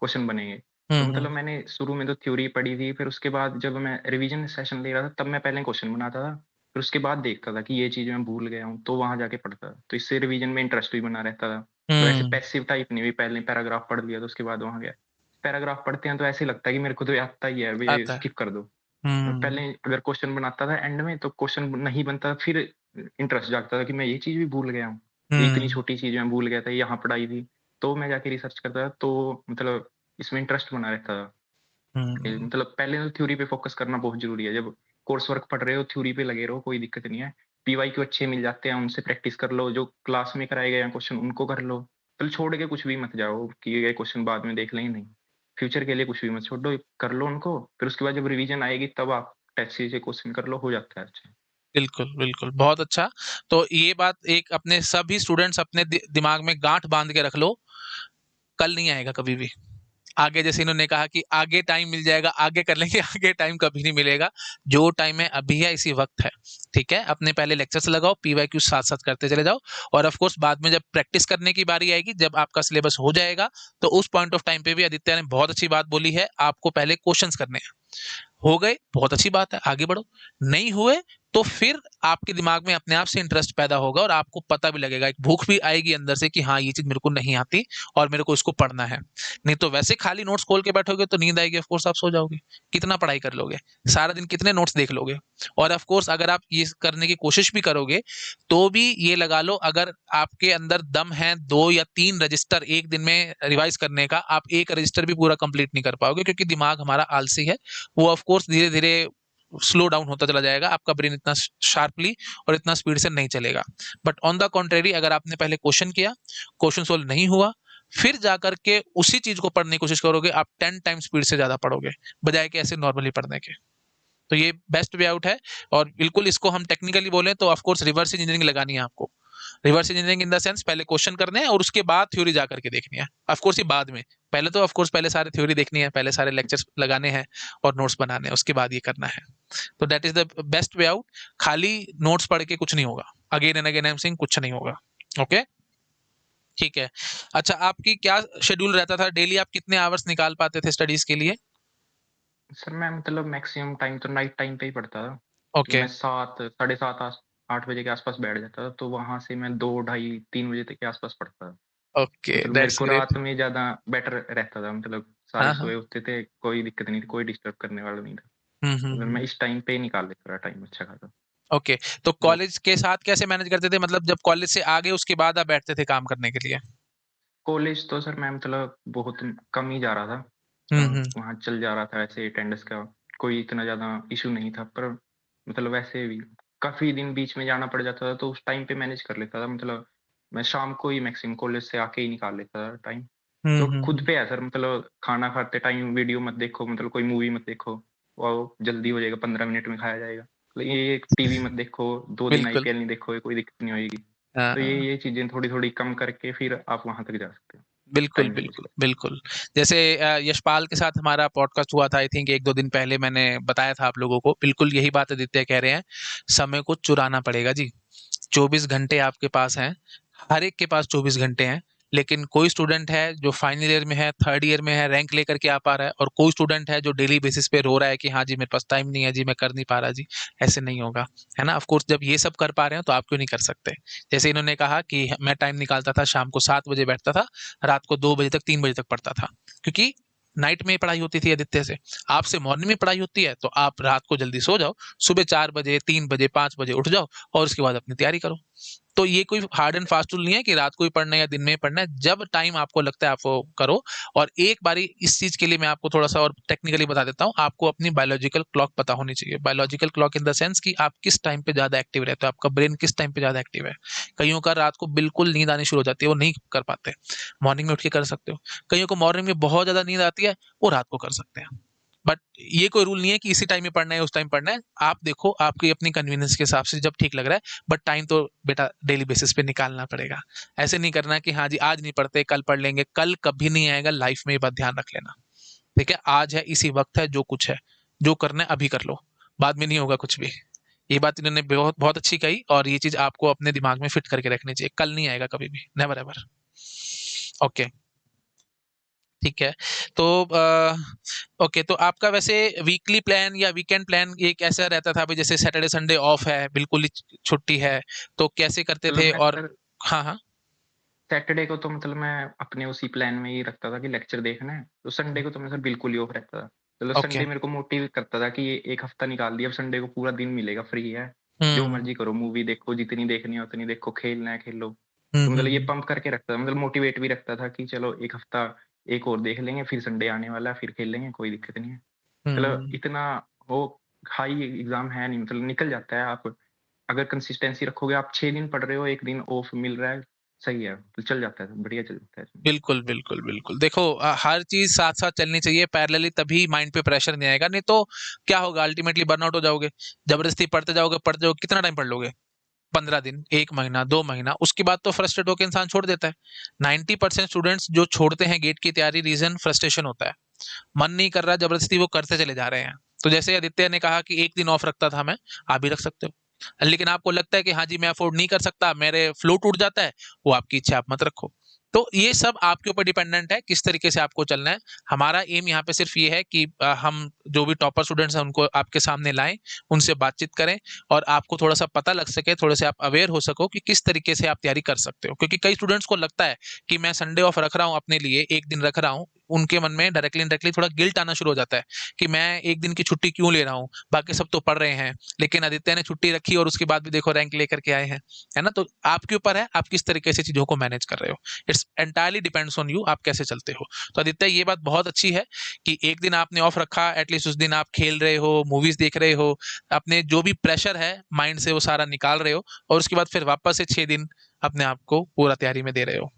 Speaker 2: क्वेश्चन बनेंगे। तो मतलब
Speaker 1: हम्म।
Speaker 2: मैंने शुरू में तो थ्योरी पढ़ी थी, फिर उसके बाद जब मैं रिवीजन सेशन ले रहा था, तब मैं पहले क्वेश्चन बनाता था, फिर उसके बाद देखता था कि ये चीज़ मैं भूल गया हूँ, तो वहाँ जाके पढ़ता था। तो इससे रिवीजन में इंटरेस्ट भी बना रहता था। तो ऐसे
Speaker 1: हम्म।
Speaker 2: पैसिव टाइप नहीं हुई, पहले पैराग्राफ पढ़ लिया तो उसके बाद वहाँ गया। पैराग्राफ पढ़ते हैं तो ऐसे लगता है कि मेरे को तो ये आता ही है, अब ये
Speaker 1: आता है।
Speaker 2: स्किप कर दो।
Speaker 1: हम्म।
Speaker 2: पहले अगर क्वेश्चन बनाता था एंड में तो क्वेश्चन नहीं बनता, फिर इंटरेस्ट जागता था कि मैं ये चीज़ भी भूल गया हूँ। ये इतनी
Speaker 1: हुँ,
Speaker 2: छोटी चीज़ मैं भूल गया था, यहाँ पढ़ाई थी। तो मैं जाके रिसर्च करता था, तो मतलब इसमें इंटरेस्ट बना रहता था।
Speaker 1: हुँ,
Speaker 2: मतलब पहले तो थ्योरी पे फ़ोकस करना बहुत ज़रूरी है। जब कोर्स वर्क पढ़ रहे हो, थ्योरी पे लगे रहो, कोई दिक्कत नहीं है। पीवाईक्यू अच्छे मिल जाते हैं, उनसे प्रैक्टिस कर लो, जो क्लास में कराए गए हैं क्वेश्चन, उनको कर लो। मतलब छोड़ के कुछ भी मत जाओ कि ये क्वेश्चन बाद में देख लेंगे, नहीं। फ्यूचर के लिए कुछ भी मत छोड़ो, कर लो उनको, फिर उसके बाद जब रिवीजन आएगी तब आप टेस्ट सीरीज़ के क्वेश्चन कर लो, हो जाता है अच्छा।
Speaker 1: बिल्कुल, बिल्कुल, बहुत अच्छा। तो ये बात एक अपने सभी स्टूडेंट्स अपने दिमाग में गाँठ बाँध के रख लो, कल नहीं आएगा कभी भी। आगे जैसे इन्होंने कहा कि आगे टाइम मिल जाएगा, आगे कर लेंगे, आगे टाइम कभी नहीं मिलेगा। जो टाइम है अभी है, इसी वक़्त है, ठीक है? अपने पहले लेक्चर्स लगाओ, पीवाईक्यू साथ-साथ करते चले जाओ और ऑफ कोर्स बाद में जब प्रैक्टिस करने की बारी आएगी, जब आपका सिलेबस हो जाएगा, तो उस पॉइंट ऑफ टाइम पे भी आदित्य ने बहुत अच्छी बात बोली है, आपको पहले क्वेश्चन्स करने हैं। हो गए, बहुत अच्छी बात है, आगे बढ़ो। नहीं हुए, तो फिर आपके दिमाग में अपने आप से इंटरेस्ट पैदा होगा और आपको पता भी लगेगा, एक भूख भी आएगी अंदर से कि हाँ, ये चीज़ मेरे को नहीं आती और मेरे को इसको पढ़ना है। नहीं तो वैसे खाली नोट्स खोल के बैठोगे तो नींद आएगी, ऑफ कोर्स आप सो जाओगे। कितना पढ़ाई कर लोगे? सारा दिन कितने नोट्स देख लोगे? और ऑफ कोर्स अगर आप ये करने की कोशिश भी करोगे, तो भी ये लगा लो अगर आपके अंदर दम है 2 या 3 रजिस्टर एक दिन में रिवाइज़ करने का, आप 1 रजिस्टर भी पूरा कंप्लीट नहीं कर पाओगे क्योंकि दिमाग हमारा आलसी है। वो ऑफ कोर्स धीरे-धीरे स्लो डाउन होता चला जाएगा, आपका ब्रेन इतना शार्पली और इतना स्पीड से नहीं चलेगा। बट ऑन द कॉन्ट्रेरी अगर आपने पहले क्वेश्चन किया, क्वेश्चन सोल्व नहीं हुआ, फिर जाकर के उसी चीज़ को पढ़ने की कोशिश करोगे, आप 10 टाइम स्पीड से ज़्यादा पढ़ोगे, बजाए कि ऐसे नॉर्मली पढ़ने के। तो ये बेस्ट वे आउट है और बिल्कुल इसको हम टेक्निकली बोलें तो ऑफ कोर्स रिवर्स इंजीनियरिंग लगानी है आपको। Reverse engineering in the sense पहले क्वेश्चन करने हैं और उसके बाद थ्योरी जा करके देखनी है। ऑफ कोर्स ये बाद में। पहले तो ऑफ कोर्स पहले सारे थ्योरी देखनी है, पहले सारे लेक्चर्स लगाने हैं और नोट्स बनाने हैं, उसके बाद ये करना है। तो that is the best way out. खाली नोट्स पढ़ के कुछ नहीं होगा। Again and again I am saying कुछ नहीं होगा। ओके? ठीक है। अच्छा आपकी क्या शेड्यूल रहता था? डेली आप कितने आवर्स निकाल पाते थे स्टडीज़ के लिए?
Speaker 2: सर मैं मतलब मैक्सिमम टाइम तो नाइट टाइम पे ही पढ़ता था। मतलब
Speaker 1: ओके,
Speaker 2: मैं 7 साढ़े 7 8 बजे के आस-पास बैठ जाता था, तो वहाँ से मैं 2 ढाई 3 बजे तक के आस-पास पढ़ता था।
Speaker 1: ओके,
Speaker 2: मतलब मेरे
Speaker 1: दैट्स
Speaker 2: को
Speaker 1: ग्रेट।
Speaker 2: रात में ज़्यादा बेटर रहता था, मतलब सारे
Speaker 1: हाँ, हाँ।
Speaker 2: सोए होते थे, कोई दिक्कत नहीं थी, कोई डिस्टर्ब करने वाला नहीं था।
Speaker 1: हुँ, हुँ,
Speaker 2: मतलब मैं
Speaker 1: हुँ।
Speaker 2: इस टाइम पे ही निकाल लेता था टाइम अच्छा खासा।
Speaker 1: ओके, तो
Speaker 2: तो
Speaker 1: कॉलेज के साथ कैसे मैनेज करते थे? मतलब जब कॉलेज से आ गए उसके बाद आप बैठते थे काम करने के लिए?
Speaker 2: कॉलेज तो सर मैं मतलब बहुत कम ही जा रहा था।
Speaker 1: हुँ, हुँ।
Speaker 2: वहाँ चल जा रहा था ऐसे अटेंडेंस का, कोई इतना ज़्यादा इश्यू नहीं था। पर मतलब वैसे भी काफ़ी दिन बीच में जाना पड़ जाता था, तो उस टाइम पे मैनेज कर लेता था। मतलब मैं शाम को ही मैक्सिमम कॉलेज से आके ही निकाल लेता था टाइम।
Speaker 1: हुँ,
Speaker 2: तो
Speaker 1: हुँ,
Speaker 2: खुद
Speaker 1: हुँ।
Speaker 2: पे है सर, मतलब खाना खाते टाइम वीडियो मत देखो, मतलब कोई मूवी मत देखो, वो जल्दी हो जाएगा, 15 मिनट में खाया जाएगा। मतलब ये टीवी मत देखो, 2 दिन
Speaker 1: बिल्कुल।
Speaker 2: आईपीएल नहीं देखोगे, कोई दिक्कत नहीं होएगी।
Speaker 1: हाँ,
Speaker 2: तो
Speaker 1: हाँ।
Speaker 2: ये चीज़ें थोड़ी-थोड़ी कम करके फिर आप वहाँ तक जा सकते हो,
Speaker 1: बिल्कुल,
Speaker 2: टाइम मैनेज
Speaker 1: बिल्कुल,
Speaker 2: कर।
Speaker 1: बिल्कुल। जैसे यशपाल के साथ हमारा पॉडकास्ट हुआ था आई थिंक 1-2 दिन पहले मैंने बताया था आप लोगों को, बिल्कुल यही बात आदित्य कह रहे हैं, समय को चुराना पड़ेगा जी। 24 घंटे आपके पास हैं, हर एक के पास 24 घंटे हैं, लेकिन कोई स्टूडेंट है जो फाइनल ईयर में है, थर्ड ईयर में है, रैंक लेकर के आ पा रहा है और कोई स्टूडेंट है जो डेली बेसिस पे रो रहा है कि हाँ जी, मेरे पास टाइम नहीं है जी, मैं कर नहीं पा रहा जी, ऐसे नहीं होगा, है ना? ऑफ कोर्स जब ये सब कर पा रहे हैं तो आप क्यों नहीं कर सकते? जैसे इन्होंने कहा कि मैं टाइम निकालता था, शाम को 7 बजे बैठता था, रात को 2 बजे तक, 3 बजे तक पढ़ता था, क्योंकि नाइट में पढ़ाई होती थी आदित्य से। आपसे मॉर्निंग में पढ़ाई होती है, तो आप रात को जल्दी सो जाओ, सुबह 4 बजे, 3 बजे, 5 बजे उठ जाओ और उसके बाद अपनी तैयारी करो। तो ये कोई हार्ड एंड फास्ट रूल नहीं है कि रात को ही पढ़ना है या दिन में ही पढ़ना है। जब टाइम आपको लगता है आप वो करो। और एक बारी इस चीज़ के लिए मैं आपको थोड़ा-सा और टेक्निकली बता देता हूँ। आपको अपनी बायोलॉजिकल क्लॉक पता होनी चाहिए। Biological clock in the sense कि आप किस टाइम पे ज़्यादा एक्टिव रहते हो, आपका ब्रेन किस टाइम पे ज़्यादा एक्टिव है। कइयों का रात को बिल्कुल नींद आनी शुरू हो जाती है, वो नहीं कर पाते। मॉर्निंग में उठ के कर सकते हो। कइयों को मॉर्निंग में बहुत ज़्यादा नींद आती है, वो रात को कर सकते हैं। बट ये कोई रूल नहीं है कि इसी टाइम में पढ़ना है, उस टाइम पढ़ना है। आप देखो आपकी अपनी कन्वीनियंस के हिसाब से जब ठीक लग रहा है, बट टाइम तो बेटा डेली बेसिस पे निकालना पड़ेगा। ऐसे नहीं करना कि हाँ जी, आज नहीं पढ़ते, कल पढ़ लेंगे, कल कभी नहीं आएगा लाइफ में, ये बात ध्यान रख लेना। ठीक है? आज है, इसी वक़्त है, जो कुछ है, जो करना है अभी कर लो, बाद में नहीं होगा कुछ भी। ये बात इन्होंने बहुत बहुत अच्छी कही और ये चीज़ आपको अपने दिमाग में फिट करके रखनी चाहिए। कल नहीं आएगा कभी भी, नेवर एवर। ओके, ठीक है। तो ओके, तो आपका वैसे वीकली प्लान या वीकेंड प्लान ये कैसा रहता था? अभी जैसे सैटरडे संडे ऑफ है, बिल्कुल ही छुट्टी है, तो कैसे करते
Speaker 2: मतलब
Speaker 1: थे?
Speaker 2: मैं
Speaker 1: और
Speaker 2: सर
Speaker 1: हाँ, हाँ।
Speaker 2: सैटरडे को तो मतलब मैं अपने उसी प्लान में ही रखता था कि लेक्चर देखना है, तो संडे
Speaker 1: हुँ,
Speaker 2: को तो मैं सर बिल्कुल ही ऑफ रहता था। मतलब
Speaker 1: ओके।
Speaker 2: संडे मेरे को मोटिव करता था कि ये 1 हफ्ता निकाल दिया, अब संडे को पूरा दिन मिलेगा, फ्री है, जो
Speaker 1: हुँ,
Speaker 2: मर्ज़ी करो, मूवी देखो, जितनी देखनी है उतनी देखो, खेलना है खेलो। तो मतलब ये
Speaker 1: हम्म।
Speaker 2: पंप करके रखता था, मतलब मोटिवेट भी रखता था कि चलो एक हफ्ता एक और देख लेंगे, फिर संडे आने वाला है, फिर खेल लेंगे, कोई दिक्कत नहीं है। मतलब
Speaker 1: हम्म।
Speaker 2: इतना वो हाई एग्जाम है नहीं, मतलब निकल जाता है। आप अगर कंसिस्टेंसी रखोगे, आप 6 दिन पढ़ रहे हो, एक दिन ऑफ मिल रहा है, सही है, तो चल जाता है, बढ़िया चल जाता है इसमें।
Speaker 1: बिल्कुल, बिल्कुल, बिल्कुल। देखो हर चीज़ साथ-साथ चलनी चाहिए पैरेलली, तभी माइंड पे प्रेशर नहीं आएगा, नहीं तो क्या होगा, अल्टीमेटली बर्नआउट हो जाओगे। ज़बरदस्ती पढ़ते जाओगे, कितना टाइम पढ़ लोगे? 15 दिन, 1 महीना, 2 महीना, उसके बाद तो फ्रस्ट्रेट होके इंसान छोड़ देता है। 90% स्टूडेंट्स जो छोड़ते हैं गेट की तैयारी, रीज़न फ्रस्ट्रेशन होता है। मन नहीं कर रहा, ज़बरदस्ती वो करते चले जा रहे हैं। तो जैसे आदित्य ने कहा कि 1 दिन ऑफ रखता था मैं, आप भी रख सकते हो। लेकिन आपको लगता है कि हाँ जी, मैं अफ़ोर्ड नहीं कर सकता, मेरे फ्लो टूट जाता है, वो आपकी इच्छा, आप मत रखो। तो ये सब आपके ऊपर डिपेंडेंट है, किस तरीके से आपको चलना है। हमारा एम यहाँ पे सिर्फ ये है कि हम जो भी टॉपर स्टूडेंट्स हैं, उनको आपके सामने लाएँ, उनसे बातचीत करें और आपको थोड़ा-सा पता लग सके, थोड़े से आप अवेयर हो सको कि किस तरीके से आप तैयारी कर सकते हो। क्योंकि कई स्टूडेंट्स को लगता है कि मैं संडे ऑफ रख रहा हूँ अपने लिए, 1 दिन रख रहा हूँ, उनके मन में डायरेक्टली इनडायरेक्टली थोड़ा गिल्ट आना शुरू हो जाता है कि मैं 1 दिन की छुट्टी क्यों ले रहा हूँ, बाकी सब तो पढ़ रहे हैं। लेकिन आदित्य ने छुट्टी रखी और उसके बाद भी देखो रैंक लेकर के आए हैं, है ना? तो आपके ऊपर है, आप किस तरीके से चीज़ों को मैनेज कर रहे हो। It's entirely depends on you, आप कैसे चलते हो। तो आदित्य ये बात बहुत अच्छी है कि 1 दिन आपने ऑफ रखा, एटलीस्ट उस दिन आप खेल रहे हो, मूवीज़ देख रहे हो, अपने जो भी प्रेशर है माइंड से वो सारा निकाल रहे हो और उसके बाद फिर वापस से 6 दिन अपने आप को पूरा तैयारी में दे रहे हो।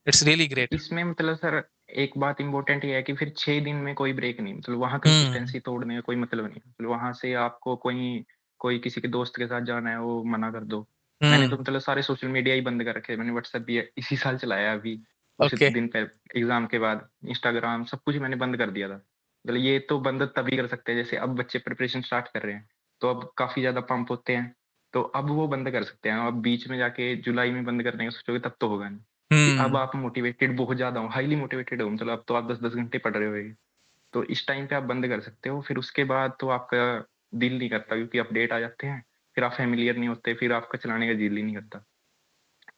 Speaker 1: It's really great.
Speaker 2: इसमें मतलब सर एक बात इम्पोर्टेंट ये है कि फिर 6 दिन में कोई ब्रेक नहीं, मतलब वहाँ
Speaker 1: हुँ,
Speaker 2: कंसिस्टेंसी तोड़ने का कोई मतलब नहीं, मतलब वहां से आपको कोई कोई किसी के दोस्त के साथ जाना है, वो मना कर दो। मैंने तो
Speaker 1: हुँ,
Speaker 2: मतलब सारे सोशल मीडिया ही बंद कर रखे, मैंने व्हाट्सएप भी इसी साल चलाया अभी, उस
Speaker 1: ओके।
Speaker 2: दिन पे एग्जाम के बाद इंस्टाग्राम सब कुछ मैंने बंद कर दिया था। मतलब ये तो बंद तभी कर सकते हैं जैसे अब बच्चे प्रिपरेशन स्टार्ट कर रहे हैं, तो अब काफी ज्यादा पंप होते हैं, तो अब वो बंद कर सकते हैं। अब बीच में जाके जुलाई में बंद करने का सोचोगे तब तो होगा नहीं, कि अब
Speaker 1: हुँ,
Speaker 2: आप मोटिवेटेड बहुत ज़्यादा हो, हाइली मोटिवेटेड हो, मतलब अब तो आप 10-10 घंटे पढ़ रहे होगे, तो इस टाइम पे आप बंद कर सकते हो। फिर उसके बाद तो आपका दिल नहीं करता, क्योंकि अपडेट आ जाते हैं, फिर आप फ़ैमिलियर नहीं होते, फिर आपका चलाने का दिल ही नहीं करता।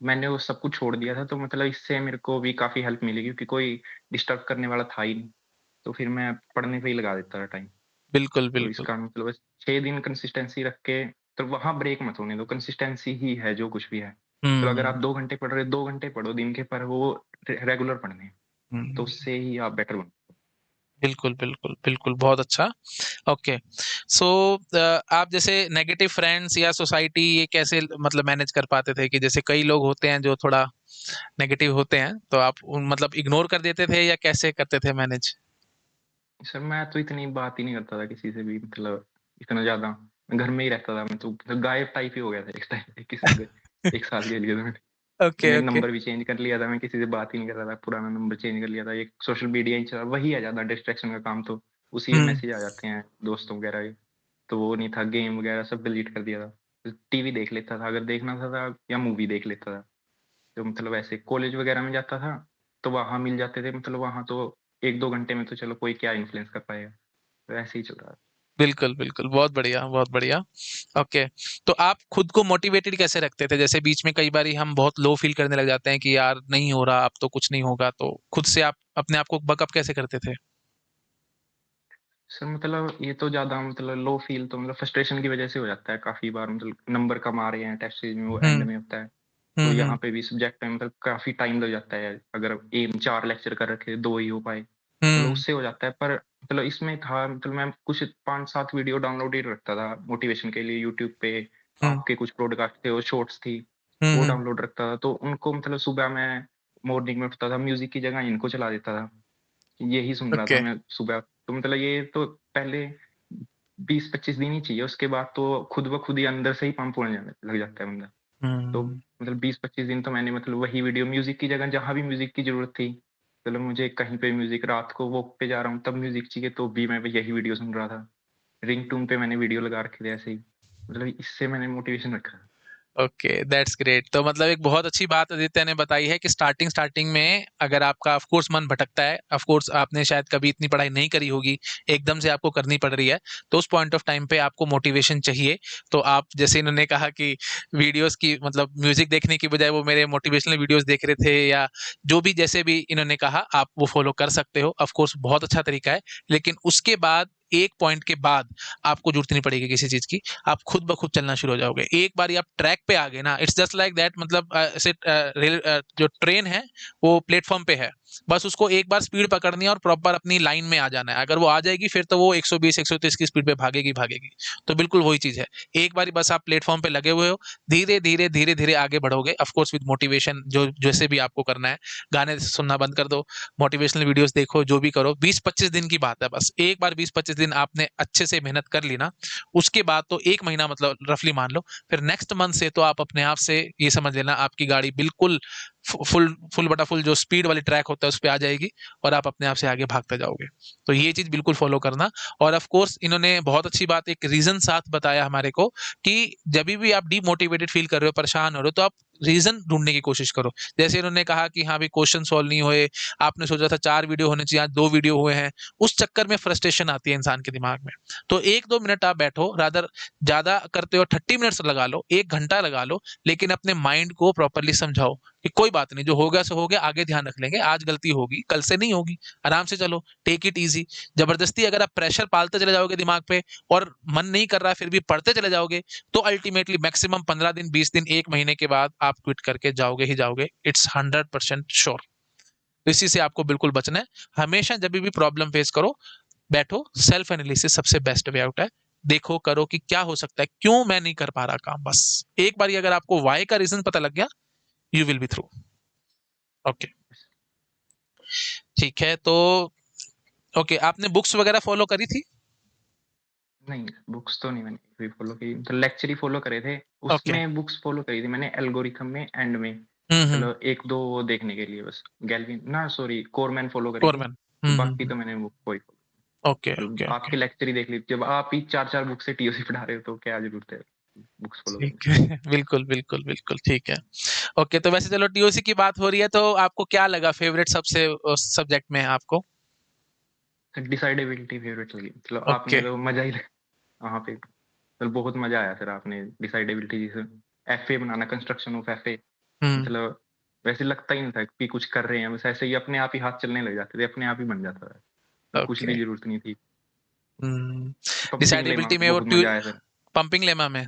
Speaker 2: मैंने वो सब कुछ छोड़ दिया था, तो मतलब इससे मेरे को भी काफ़ी हेल्प मिली, क्योंकि कोई डिस्टर्ब करने वाला था ही नहीं, तो फिर मैं पढ़ने पे ही लगा देता था टाइम।
Speaker 1: बिल्कुल,
Speaker 2: तो
Speaker 1: बिल्कुल।
Speaker 2: इसका मतलब बस 6 दिन कंसिस्टेंसी रख के, तो वहाँ ब्रेक मत होने दो, कंसिस्टेंसी ही है जो कुछ भी है। तो अगर आप
Speaker 1: हुँ,
Speaker 2: 2 घंटे पढ़ रहे हो, 2 घंटे पढ़ो दिन के, पर वो रेगुलर पढ़ने हैं, तो
Speaker 1: हुँ,
Speaker 2: उससे ही आप बेटर बनो।
Speaker 1: बिल्कुल, बिल्कुल, बिल्कुल, बहुत अच्छा। ओके, सो आप जैसे नेगेटिव फ्रेंड्स या सोसाइटी ये कैसे मतलब मैनेज कर पाते थे कि जैसे कई लोग होते हैं जो थोड़ा नेगेटिव होते हैं, तो आप उन मतलब इग्नोर कर देते थे या कैसे करते थे मैनेज?
Speaker 2: सर मैं तो इतनी बात ही नहीं करता था किसी से भी, मतलब इतना ज़्यादा, मैं घर में ही रहता था, मैं तो मतलब गायब टाइप ही हो गया था एक टाइम पे, किसी से 1 साल के लिए तो
Speaker 1: ओके,
Speaker 2: मैंने
Speaker 1: ओके।
Speaker 2: नंबर भी चेंज कर लिया था, मैं किसी से बात ही नहीं कर रहा था, पुराना नंबर चेंज कर लिया था, एक सोशल मीडिया ही चला, वही है ज़्यादा डिस्ट्रैक्शन का काम, तो उसी में
Speaker 1: हुँ,
Speaker 2: मैसेज आ जाते हैं दोस्तों वगैरह के, तो वो नहीं था, गेम वगैरह सब डिलीट कर दिया था। टीवी देख लेता था अगर देखना था, या मूवी देख लेता था। तो मतलब ऐसे कॉलेज वगैरह में जाता था, तो वहाँ मिल जाते थे, मतलब वहाँ तो 1-2 घंटे में तो चलो कोई क्या इन्फ्लुएंस कर पाएगा। तो ऐसे ही चल रहा है।
Speaker 1: बिल्कुल, बिल्कुल, बहुत बढ़िया, बहुत बढ़िया। ओके, तो आप खुद को मोटिवेटेड कैसे रखते थे? जैसे बीच में कई बारी हम बहुत लो फ़ील करने लग जाते हैं कि यार नहीं हो रहा, अब तो कुछ नहीं होगा, तो खुद से आप अपने आप को बकअप कैसे करते थे?
Speaker 2: सर मतलब ये तो ज़्यादा मतलब लो फ़ील तो मतलब फ्रस्ट्रेशन की वज़ह से हो जाता है काफ़ी बार, मतलब नंबर कम आ रहे हैं टेस्ट सीरीज़ में, वो
Speaker 1: हुँ,
Speaker 2: एंड में होता है। तो
Speaker 1: हुँ,
Speaker 2: यहाँ
Speaker 1: हुँ,
Speaker 2: पे भी सब्जेक्ट में मतलब काफ़ी टाइम लग जाता है। अगर एम 4 लेक्चर कर रखे, 2 ही हो पाए, मतलब
Speaker 1: हुँ,
Speaker 2: उससे हो जाता है। पर मतलब इसमें था, मतलब मैं कुछ 5-7 वीडियो डाउनलोड ही रखता था मोटिवेशन के लिए यूट्यूब पे।
Speaker 1: हुँ,
Speaker 2: आपके कुछ पॉडकास्ट थे, वो शॉर्ट्स थी,
Speaker 1: हुँ,
Speaker 2: वो
Speaker 1: हुँ,
Speaker 2: डाउनलोड रखता था। तो उनको मतलब सुबह मैं मॉर्निंग में उठता था, म्यूज़िक की जगह इनको चला देता था। यही सुन रहा था
Speaker 1: ओके,
Speaker 2: मैं सुबह। तो मतलब ये तो पहले 20-25 दिन ही चाहिए, उसके बाद तो खुद ब खुद ही अंदर से ही पंप होने जाने लग जाता है बंदा। तो
Speaker 1: हुँ।
Speaker 2: मतलब 20-25 दिन तो मैंने मतलब वही वीडियो म्यूज़िक की जगह, जहाँ भी म्यूज़िक की ज़रूरत थी, चलो मुझे कहीं पे म्यूज़िक, रात को वॉक पे जा रहा हूँ तब म्यूज़िक चाहिए, तो भी मैं यही वीडियो सुन रहा था। रिंगटोन पे मैंने वीडियो लगा रखे थे ऐसे ही। मतलब इससे मैंने मोटिवेशन रखा है।
Speaker 1: Okay, that's great. तो मतलब एक बहुत अच्छी बात आदित्य ने बताई है कि स्टार्टिंग स्टार्टिंग में अगर आपका ऑफ कोर्स मन भटकता है, ऑफ कोर्स आपने शायद कभी इतनी पढ़ाई नहीं करी होगी, एकदम से आपको करनी पड़ रही है, तो उस पॉइंट ऑफ टाइम पे आपको मोटिवेशन चाहिए। तो आप जैसे इन्होंने कहा कि वीडियोज़ की मतलब म्यूज़िक देखने की बजाय वो मेरे मोटिवेशनल वीडियोज़ देख रहे थे या जो भी जैसे भी इन्होंने कहा आप वो फ़ॉलो कर सकते हो। ऑफ कोर्स बहुत अच्छा तरीका है। लेकिन उसके बाद एक पॉइंट के बाद आपको जरूरत नहीं पड़ेगी किसी चीज की, आप खुद ब खुद चलना शुरू हो जाओगे। एक बार आप ट्रैक पे आ गए ना, इट्स जस्ट लाइक दैट, मतलब ऐसे रेल जो ट्रेन है वो प्लेटफॉर्म पे है, बस उसको एक बार स्पीड पकड़नी है और प्रॉपर अपनी लाइन में आ जाना है। अगर वो आ जाएगी फिर तो वो 120 130 की स्पीड पे भागेगी भागेगी। तो बिल्कुल वही चीज है, एक बार बस आप प्लेटफॉर्म पे लगे हुए हो, धीरे धीरे धीरे धीरे आगे बढ़ोगे, ऑफ कोर्स विद मोटिवेशन, जो जैसे भी आपको करना है। गाने सुनना बंद कर दो, मोटिवेशनल वीडियोस देखो, जो भी करो, 20-25 दिन की बात है बस। एक बार 20-25 दिन आपने अच्छे से मेहनत कर ली ना, उसके बाद तो 1 महीना मतलब रफली मान लो, फिर नेक्स्ट मंथ से तो आप अपने आप से ये समझ लेना आपकी गाड़ी बिल्कुल फुल फुल बटा फुल जो स्पीड वाली ट्रैक होता है उस पे आ जाएगी और आप अपने आप से आगे भागते जाओगे। तो ये चीज बिल्कुल फॉलो करना। और ऑफ कोर्स इन्होंने बहुत अच्छी बात, एक रीजन साथ बताया हमारे को, कि जब भी आप डीमोटिवेटेड फील कर रहे हो, परेशान हो रहे हो, तो आप रीजन ढूंढने की कोशिश करो। जैसे इन्होंने कहा कि हाँ भी क्वेश्चन सॉल्व नहीं हुए, आपने सोचा था 4 वीडियो होने चाहिए, आज 2 वीडियो हुए हैं, उस चक्कर में फ्रस्ट्रेशन आती है इंसान के दिमाग में। तो 1-2 मिनट आप बैठो, रादर ज्यादा करते हो 30 मिनट्स लगा लो, 1 घंटा लगा लो, लेकिन अपने माइंड को प्रॉपरली समझाओ कि कोई बात नहीं, जो हो गया सो हो गया, आगे ध्यान रख लेंगे, आज गलती होगी कल से नहीं होगी, आराम से चलो, टेक इट इजी। जबरदस्ती अगर आप प्रेशर पालते चले जाओगे दिमाग पे और मन नहीं कर रहा है फिर भी पढ़ते चले जाओगे, तो अल्टीमेटली मैक्सिमम 15 दिन, 20 दिन, 1 महीने के बाद आप क्विट करके जाओगे ही जाओगे, इट्स 100% श्योर। इसी से आपको बिल्कुल बचना है। हमेशा जब भी प्रॉब्लम फेस करो, बैठो, सेल्फ एनालिसिस सबसे बेस्ट वे आउट है। देखो करो कि क्या हो सकता है, क्यों मैं नहीं कर पा रहा काम, बस एक बार अगर आपको वाई का रीजन पता लग गया, you will be through. Okay, ठीक है। तो ओके, आपने बुक्स वगैरह फॉलो करी थी?
Speaker 2: नहीं, बुक्स तो नहीं मैंने कभी फॉलो की, तो लेक्चर ही फॉलो करे थे।
Speaker 1: ओके।
Speaker 2: उसमें बुक्स फॉलो करी थी मैंने एल्गोरिथम में, एंड में,
Speaker 1: हम्म।
Speaker 2: चलो 1-2 वो देखने के लिए बस। गैल्विन ना, सॉरी, कोरमैन फॉलो करी थी।
Speaker 1: कोरमैन।
Speaker 2: बाकी तो मैंने बुक कोई
Speaker 1: ओके
Speaker 2: मतलब
Speaker 1: ओके ओके।
Speaker 2: आपके लेक्चर ही देख लीजिए, जब आप ही 4-4 बुक से टीओसी पढ़ा रहे हो तो क्या ज़रूरत है बुक्स फॉलो करने
Speaker 1: ठीक है बिल्कुल बिल्कुल बिल्कुल, ठीक है। ओके, तो वैसे चलो टीओसी की बात हो रही है, तो आपको क्या लगा फेवरेट सबसे सब्जेक्ट में आपको?
Speaker 2: की। डिसाइडेबिलिटी फेवरेट लगी, मतलब
Speaker 1: ओके।
Speaker 2: आपने तो मज़ा ही वहाँ पे, मतलब बहुत मज़ा आया सर, आपने डिसाइडेबिलिटी जैसे एफए बनाना, कंस्ट्रक्शन ऑफ एफए,
Speaker 1: हम्म
Speaker 2: मतलब वैसे लगता ही नहीं था कि कुछ कर रहे हैं, बस ऐसे ही अपने आप ही हाथ चलने लग जाते थे, अपने आप ही बन जाता था, तो कुछ
Speaker 1: ओके।
Speaker 2: भी ज़रूरत नहीं थी।
Speaker 1: हम्म।
Speaker 2: पंपिंग लेमा
Speaker 1: डिसाइडेबिलिटी में वो
Speaker 2: बहुत मज़ा आया सर।
Speaker 1: पंपिंग लेमा में।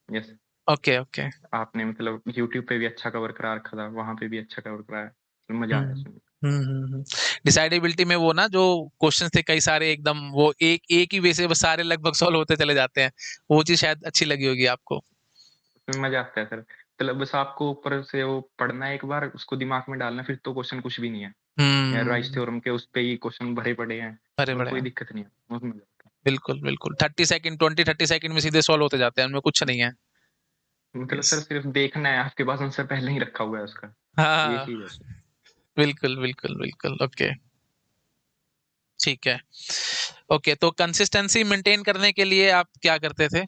Speaker 2: Yes,
Speaker 1: okay okay.
Speaker 2: आपने मतलब यूट्यूब पे भी अच्छा कवर करा रखा था, वहाँ पे भी अच्छा कवर कराया, तो मज़ा आया
Speaker 1: हम्म
Speaker 2: सुन।
Speaker 1: डिसाइडेबिलिटी में वो ना जो क्वेश्चंस थे कई सारे, एकदम वो एक एक ही वे से वो सारे लगभग सॉल्व होते चले जाते हैं, वो चीज शायद अच्छी लगी होगी आपको।
Speaker 2: उसमें मज़ा आता है सर, मतलब बस आपको ऊपर से वो पढ़ना है एक बार, उसको दिमाग में डालना, फिर तो क्वेश्चन कुछ भी नहीं है। या राइस
Speaker 1: हम्म।
Speaker 2: थ्योरम के उस पे ही क्वेश्चन भरे पड़े हैं,
Speaker 1: अरे
Speaker 2: तो
Speaker 1: बड़े
Speaker 2: कोई
Speaker 1: हैं।
Speaker 2: दिक्कत नहीं है, बहुत मज़ा आता
Speaker 1: बिल्कुल बिल्कुल, 30 सेकंड, 20-30 सेकंड में सीधे सॉल्व होते जाते हैं, उनमें कुछ नहीं है।
Speaker 2: है। मतलब
Speaker 1: यस।
Speaker 2: सर सिर्फ देखना है, आपके पास आंसर पहले ही रखा हुआ है उसका, ये
Speaker 1: हाँ।
Speaker 2: चीज़ है उसमें।
Speaker 1: बिल्कुल बिल्कुल बिल्कुल। ओके, ठीक है। ओके, तो कंसिस्टेंसी मेंटेन करने के लिए आप क्या करते थे?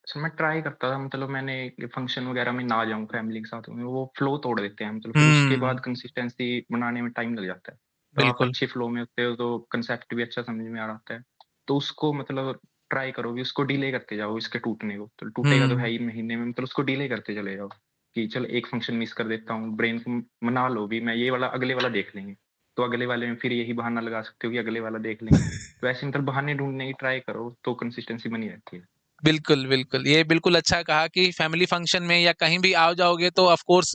Speaker 2: सर मैं ट्राई करता था, मतलब मैंने फंक्शन वगैरह में ना जाऊँ फैमिली के साथ में, वो फ्लो तोड़ देते हैं, मतलब फिर उसके बाद
Speaker 1: हम्म।
Speaker 2: कंसिस्टेंसी बनाने में टाइम लग जाता है। तो आप
Speaker 1: बिल्कुल।
Speaker 2: अच्छे फ्लो में होते हो तो कंसेप्ट भी अच्छा समझ में आ रहा है। तो उसको मतलब ट्राई करो कि उसको डिले करते जाओ, इसके टूटने को। तो टूटेगा तो है
Speaker 1: हम्म।
Speaker 2: ही महीने में, मतलब उसको डिले करते चले जाओ कि चल एक फंक्शन मिस कर देता हूँ, ब्रेन को मना लो भी, मैं ये वाला अगले वाला देख लेंगे। तो अगले वाले में फिर यही बहाना लगा सकते हो कि अगले वाला देख लेंगे। तो ऐसे मतलब बहाने ढूँढने की ट्राई करो तो कंसिस्टेंसी बनी रहती है।
Speaker 1: बिल्कुल, बिल्कुल। ये बिल्कुल अच्छा कहा कि फैमिली फंक्शन में या कहीं भी आओ जाओगे तो ऑफ कोर्स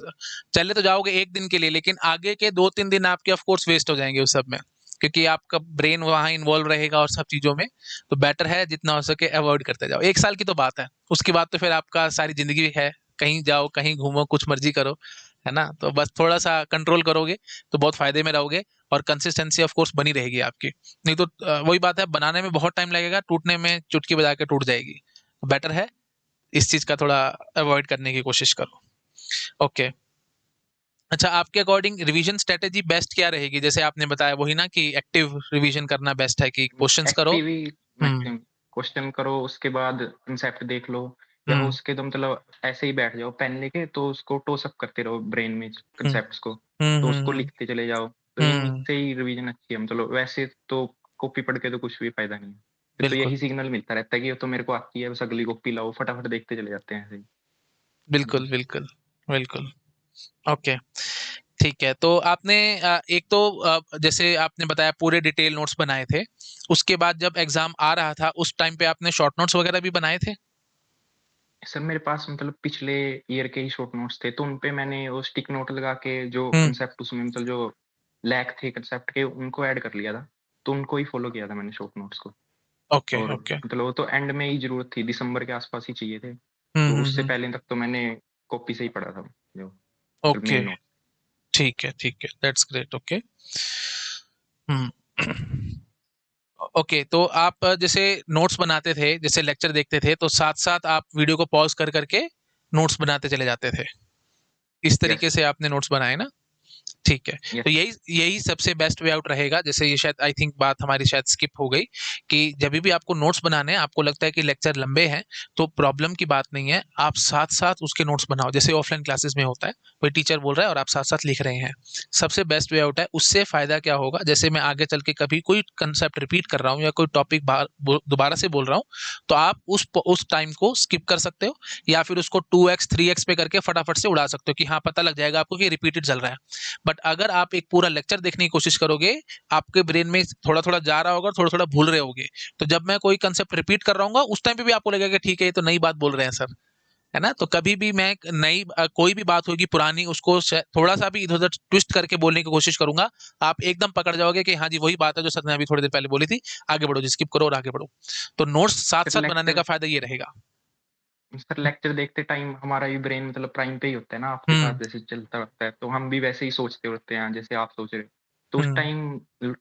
Speaker 1: चले तो जाओगे 1 दिन के लिए, लेकिन आगे के 2-3 दिन आपके ऑफ कोर्स वेस्ट हो जाएँगे उस सब में। क्योंकि आपका ब्रेन वहाँ इन्वॉल्व रहेगा और सब चीज़ों में। तो बेटर है जितना हो सके अवॉइड करते जाओ। 1 साल की तो बात है। उसके बाद तो फिर आपका सारी ज़िंदगी है। कहीं जाओ, कहीं घूमो, कुछ मर्ज़ी करो, है ना? तो बस थोड़ा-सा कंट्रोल करोगे तो बहुत फ़ायदे में रहोगे और कंसिस्टेंसी ऑफ कोर्स बनी रहेगी आपकी। नहीं तो वही बात है, बनाने में बहुत टाइम लगेगा, टूटने में चुटकी बजा के टूट जाएगी। बेटर है इस चीज का थोड़ा अवॉइड करने की कोशिश करो। ओके। अच्छा, आपके अकॉर्डिंग रिवीजन स्ट्रेटेजी बेस्ट क्या रहेगी? जैसे आपने बताया वही ना कि एक्टिव रिवीजन करना बेस्ट है कि क्वेश्चंस करो।
Speaker 2: एक्टिव ही
Speaker 1: हम्म।
Speaker 2: मैक्सिमम क्वेश्चन करो, उसके बाद कंसेप्ट देख लो, या हो
Speaker 1: हम्म।
Speaker 2: सके तो मतलब ऐसे ही बैठ जाओ पेन लेके, तो उसको टोस अप करते रहो ब्रेन में
Speaker 1: हम्म।
Speaker 2: कंसेप्ट्स को,
Speaker 1: हम्म।
Speaker 2: तो उसको
Speaker 1: हम्म।
Speaker 2: लिखते चले जाओ। तो
Speaker 1: हम्म।
Speaker 2: इनसे ही रिवीजन अच्छी है, मतलब वैसे तो कॉपी पढ़ के तो कुछ भी फायदा नहीं है। फिर तो
Speaker 1: बिल्कुल
Speaker 2: यही सिग्नल मिलता रहता है कि ये तो मेरे को आती है, बस अगली कॉपी लाओ, फटाफट देखते चले जाते हैं ऐसे ही।
Speaker 1: बिल्कुल बिल्कुल बिल्कुल। ओके। ठीक है। तो आपने एक तो जैसे आपने बताया पूरे डिटेल नोट्स बनाए थे। उसके बाद जब एग्ज़ाम आ रहा था, उस टाइम पे आपने शॉर्ट नोट्स वगैरह भी बनाए थे?
Speaker 2: सर मेरे पास मतलब पिछले ईयर के ही शॉर्ट नोट्स थे, तो उन पे मैंने वो स्टिक नोट लगा के जो
Speaker 1: हुँ।
Speaker 2: कंसेप्ट उसमें मतलब जो लैक थे कंसेप्ट के उनको ऐड कर लिया था। तो उनको ही फ़ॉलो किया था मैंने शॉर्ट नोट्स को।
Speaker 1: ओके,
Speaker 2: और
Speaker 1: ओके।
Speaker 2: मतलब वो तो एंड में ही ज़रूरत थी, दिसंबर के आस-पास ही चाहिए थे।
Speaker 1: हुँ,
Speaker 2: तो
Speaker 1: हुँ,
Speaker 2: उससे
Speaker 1: हुँ।
Speaker 2: पहले तक तो मैंने कॉपी से ही पढ़ा था, जो मतलब
Speaker 1: ओके,
Speaker 2: मेन नोट।
Speaker 1: ठीक है। That's great, okay. Hmm. Okay, तो आप जैसे नोट्स बनाते थे, जैसे लेक्चर देखते थे, तो साथ-साथ आप वीडियो को पॉज़ कर के नोट्स बनाते चले जाते थे। इस तरीके
Speaker 2: यस,
Speaker 1: से आपने नोट्स बनाए ना? ठीक है। तो
Speaker 2: यस सर।
Speaker 1: यही यही सबसे बेस्ट वे आउट रहेगा। जैसे ये शायद आई थिंक बात हमारी शायद स्किप हो गई कि जभी भी आपको नोट्स बनाने हैं, आपको लगता है कि लेक्चर लंबे हैं, तो प्रॉब्लम की बात नहीं है। आप साथ-साथ उसके नोट्स बनाओ। जैसे ऑफलाइन क्लासेस में होता है, कोई टीचर बोल रहा है और आप साथ-साथ लिख रहे हैं। सबसे बेस्ट वे आउट है। उससे फ़ायदा क्या होगा, जैसे मैं आगे चल के कभी कोई कांसेप्ट रिपीट कर रहा हूँ या कोई टॉपिक बार बो दोबारा से बोल रहा हूँ, तो आप उस टाइम को स्किप कर सकते हो या फिर उसको 2x 3x पे करके फटाफट से उड़ा सकते हो कि हाँ, पता लग जाएगा आपको कि रिपीटेड चल रहा है। बट अगर आप एक पूरा लेक्चर देखने की कोशिश करोगे, आपके ब्रेन में थोड़ा-थोड़ा जा रहा होगा, थोड़ा-थोड़ा भूल रहे होगे। तो जब मैं कोई कांसेप्ट रिपीट कर रहा हूँगा, उस टाइम पे भी आपको लगेगा कि ठीक है, ये तो नई बात बोल रहे हैं सर, है ना? तो कभी भी मैं कोई भी बात होगी पुरानी, उसको थोड़ा-सा भी इधर-उधर ट्विस्ट करके बोलने की कोशिश करूँगा, आप एकदम पकड़ जाओगे कि हाँ जी, वही बात है जो सर ने अभी थोड़ी देर पहले बोली थी, आगे बढ़ो जी, स्किप करो और आगे बढ़ो। तो नोट्स
Speaker 2: सर
Speaker 1: साथ-साथ बनाने का
Speaker 2: लेक्चर
Speaker 1: फ़ायदा ये रहेगा।
Speaker 2: सर लेक्चर देखते टाइम हमारा भी ब्रेन मतलब प्राइम पे ही होता है ना, आपके साथ
Speaker 1: हुँ,
Speaker 2: जैसे चलता रहता है, तो हम भी वैसे ही सोचते होते हैं जैसे आप सोच रहे हो। तो उस
Speaker 1: हुँ,
Speaker 2: टाइम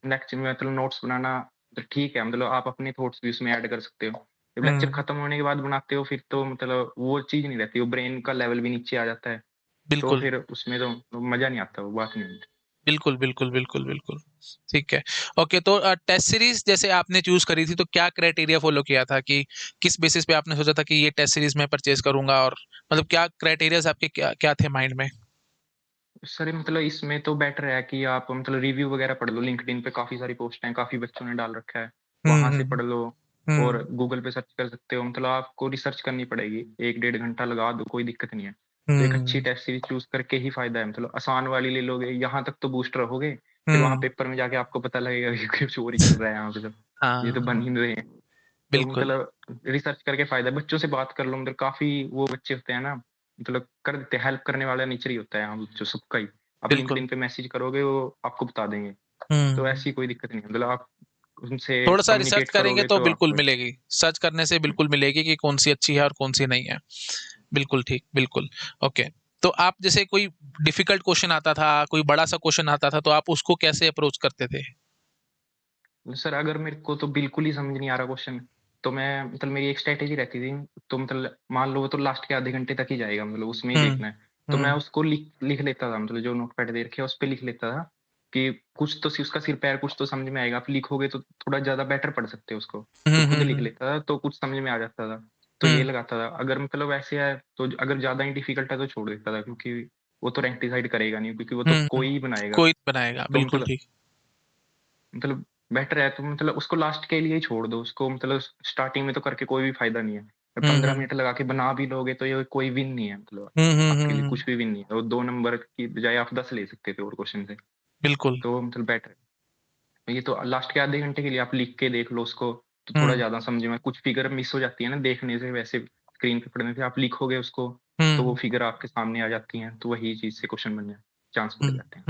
Speaker 2: लेक्चर में मतलब नोट्स बनाना तो ठीक है, मतलब आप अपने थॉट्स भी उसमें ऐड कर सकते हो। जब लेक्चर
Speaker 1: हुँ,
Speaker 2: खत्म होने के बाद बनाते हो फिर तो मतलब वो चीज़ नहीं रहती, वो ब्रेन का लेवल भी नीचे आ जाता है। तो
Speaker 1: बिल्कुल।
Speaker 2: फिर उसमें तो मज़ा नहीं आता, वो बात नहीं होती।
Speaker 1: बिल्कुल। ठीक है। ओके, तो टेस्ट सीरीज़ जैसे आपने चूज़ करी थी, तो क्या क्राइटेरिया फ़ॉलो किया था कि किस बेसिस पे आपने सोचा था कि ये टेस्ट सीरीज़ मैं परचेज़ करूँगा और मतलब क्या क्राइटेरियाज़ आपके क्या क्या थे माइंड में?
Speaker 2: सर मतलब इसमें तो बेटर है कि आप मतलब रिव्यू वगैरह पढ़ लो, लिंक्डइन पे काफ़ी सारी पोस्ट हैं, काफ़ी बच्चों ने डाल रखा है,
Speaker 1: हुँ,
Speaker 2: वहाँ
Speaker 1: हुँ,
Speaker 2: से पढ़ लो
Speaker 1: हुँ,
Speaker 2: और गूगल पे सर्च कर सकते हो। मतलब आपको रिसर्च करनी पड़ेगी, 1 डेढ़ घंटा लगा दो, कोई दिक्कत नहीं है। तो एक अच्छी
Speaker 1: हुँ,
Speaker 2: टेस्ट सीरीज़ चूज़ करके ही फ़ायदा है, मतलब आसान वाली ले लोगे, यहाँ तक तो बूस्ट रहोगे, फिर वहाँ
Speaker 1: हुँ।
Speaker 2: पेपर में जाके आपको पता लगेगा कि कुछ और ही चल रहा है यहाँ पे तो, ये तो बन
Speaker 1: हाँ,
Speaker 2: ही नहीं रहे हैं। तो
Speaker 1: बिल्कुल।
Speaker 2: मतलब रिसर्च करके फ़ायदा है, बच्चों से बात कर लो, मतलब काफ़ी वो बच्चे होते हैं ना, मतलब कर देते हैं, हेल्प करने वाला नेचर ही होता है यहाँ बच्चों सबका ही। आप
Speaker 1: बिल्कुल।
Speaker 2: लिंक्डइन पे मैसेज करोगे, वो आपको बता देंगे, तो
Speaker 1: हुँ।
Speaker 2: ऐसी कोई दिक्कत नहीं है, मतलब आप उनसे
Speaker 1: थोड़ा-सा रिसर्च
Speaker 2: कम्युनिकेट
Speaker 1: करेंगे
Speaker 2: करोगे
Speaker 1: तो
Speaker 2: तो
Speaker 1: बिल्कुल
Speaker 2: आपको
Speaker 1: मिलेगी। सर्च करने से
Speaker 2: हुँ।
Speaker 1: बिल्कुल मिलेगी कि कौन-सी अच्छी है और कौन-सी नहीं है। बिल्कुल ठीक, बिल्कुल। ओके। तो आप जैसे कोई डिफिकल्ट क्वेश्चन आता था, कोई बड़ा-सा क्वेश्चन आता था, तो आप उसको कैसे अप्रोच करते थे?
Speaker 2: सर अगर मेरे को तो बिल्कुल ही समझ नहीं आ रहा क्वेश्चन, तो मैं मतलब मेरी एक स्ट्रैटेजी रहती थी, तो मतलब मान लो वो तो लास्ट के आधे घंटे तक ही जाएगा, मतलब उसमें ही
Speaker 1: हुँ,
Speaker 2: देखना है। तो मैं
Speaker 1: हुँ,
Speaker 2: उसको लिख लिख लेता था, मतलब जो नोटपैड दे रखे है, उस पे लिख लेता था कि कुछ तो उसका सिर-पैर कुछ तो समझ में आएगा। आप लिखोगे तो थोड़ा ज़्यादा बेटर पढ़ सकते हो उसको। तो
Speaker 1: हुँ,
Speaker 2: खुद
Speaker 1: हुँ,
Speaker 2: लिख
Speaker 1: हुँ,
Speaker 2: लेता था, तो कुछ समझ में आ जाता था। तो ये
Speaker 1: हुँ,
Speaker 2: लगाता था। अगर मतलब ऐसे है, तो अगर ज़्यादा ही डिफ़िकल्ट है तो छोड़ देता था, क्योंकि वो तो रैंक डिसाइड करेगा नहीं, क्योंकि वो तो
Speaker 1: हुँ, हुँ।
Speaker 2: कोई ही बनाएगा।
Speaker 1: कोई बनाएगा,
Speaker 2: तो
Speaker 1: बिल्कुल ठीक।
Speaker 2: मतलब बेटर है तो मतलब उसको लास्ट के लिए ही छोड़ दो। उसको मतलब स्टार्टिंग में तो करके कोई भी फ़ायदा नहीं है।
Speaker 1: हुँ,
Speaker 2: 15
Speaker 1: हुँ।
Speaker 2: मिनट लगा के बना भी लोगे तो ये कोई विन नहीं है, मतलब
Speaker 1: हुँ, हुँ,
Speaker 2: आपके
Speaker 1: हुँ,
Speaker 2: लिए
Speaker 1: हुँ।
Speaker 2: कुछ भी विन नहीं है। और 2 नंबर की बजाय आप 10 ले सकते थे और क्वेश्चन से।
Speaker 1: बिल्कुल।
Speaker 2: तो मतलब बेटर है। ये तो लास्ट के आधे घंटे के लिए आप लिख के देख लो उसको, तो थोड़ा
Speaker 1: हुँ,
Speaker 2: ज़्यादा समझ में कुछ फिगर मिस हो जाती है ना देखने से, वैसे स्क्रीन पे पढ़ने से। आप लिखोगे उसको, तो वो
Speaker 1: हुँ।
Speaker 2: फिगर आपके सामने आ जाती हैं, तो वही चीज़ से क्वेश्चन बनने चांस
Speaker 1: हुँ।
Speaker 2: बढ़ जाते हैं।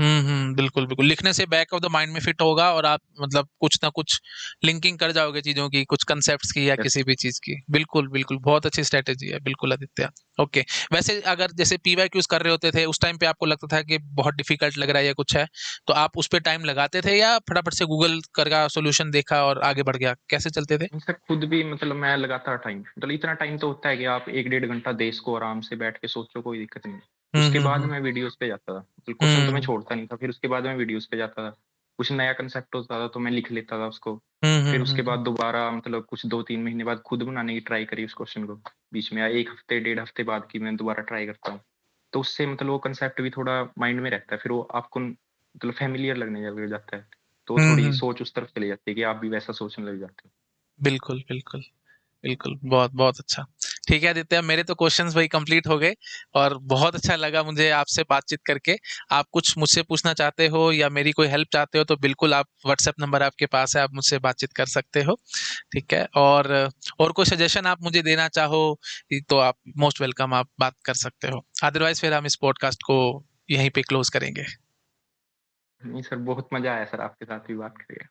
Speaker 1: बिल्कुल। लिखने से बैक ऑफ द माइंड में फिट होगा और आप मतलब कुछ ना कुछ लिंकिंग कर जाओगे चीज़ों की, कुछ कांसेप्ट्स की या
Speaker 2: यस।
Speaker 1: किसी भी चीज़ की। बिल्कुल, बहुत अच्छी स्ट्रैटेजी है, बिल्कुल आदित्य। ओके, वैसे अगर जैसे पीवाईक्यूज़ कर रहे होते थे, उस टाइम पे आपको लगता था कि बहुत डिफ़िकल्ट लग रहा है या कुछ है, तो आप उस पे टाइम लगाते थे या फटाफट से गूगल कर का सॉल्यूशन देखा और आगे बढ़ गया? कैसे चलते थे?
Speaker 2: सर खुद भी मतलब मैं लगातार टाइम, मतलब इतना टाइम तो होता है कि आप 1 डेढ़ घंटा दे इसको आराम से बैठ के सोचो, कोई दिक्कत नहीं।
Speaker 1: हुँ,
Speaker 2: उसके
Speaker 1: हुँ,
Speaker 2: बाद
Speaker 1: हुँ।
Speaker 2: मैं वीडियोज़ पे जाता था। मतलब क्वेश्चन तो मैं
Speaker 1: हुँ।
Speaker 2: छोड़ता नहीं था, फिर उसके बाद मैं वीडियोज़ पे जाता था। कुछ नया कांसेप्ट होता था तो मैं लिख लेता था उसको।
Speaker 1: हुँ,
Speaker 2: फिर
Speaker 1: हुँ, हुँ,
Speaker 2: उसके बाद
Speaker 1: हुँ।
Speaker 2: दोबारा मतलब कुछ 2-3 महीने बाद खुद बनाने की ट्राई करी उस क्वेश्चन को। बीच में 1 हफ्ते, डेढ़ हफ्ते बाद की मैं दोबारा ट्राई करता हूँ। तो उससे मतलब वो कांसेप्ट भी थोड़ा माइंड में रहता है। फिर वो आपको मतलब फ़ैमिलियर लगने लग जाता है। तो
Speaker 1: हुँ,
Speaker 2: थोड़ी
Speaker 1: हुँ।
Speaker 2: सोच उस तरफ चली जाती है कि आप भी वैसा सोचने लग जाते हो।
Speaker 1: बिल्कुल। बहुत अच्छा। ठीक है आदित्य, मेरे तो क्वेश्चंस भाई कंप्लीट हो गए और बहुत अच्छा लगा मुझे आपसे बातचीत करके। आप कुछ मुझसे पूछना चाहते हो या मेरी कोई हेल्प चाहते हो तो बिल्कुल आप व्हाट्सएप नंबर आपके पास है, आप मुझसे बातचीत कर सकते हो। ठीक है, और कोई सजेशन आप मुझे देना चाहो तो आप मोस्ट वेलकम, आप बात कर सकते हो। अदरवाइज फिर हम इस पॉडकास्ट को यहीं पे क्लोज करेंगे।
Speaker 2: नहीं सर, बहुत मजा आया सर आपके साथ भी बात करके।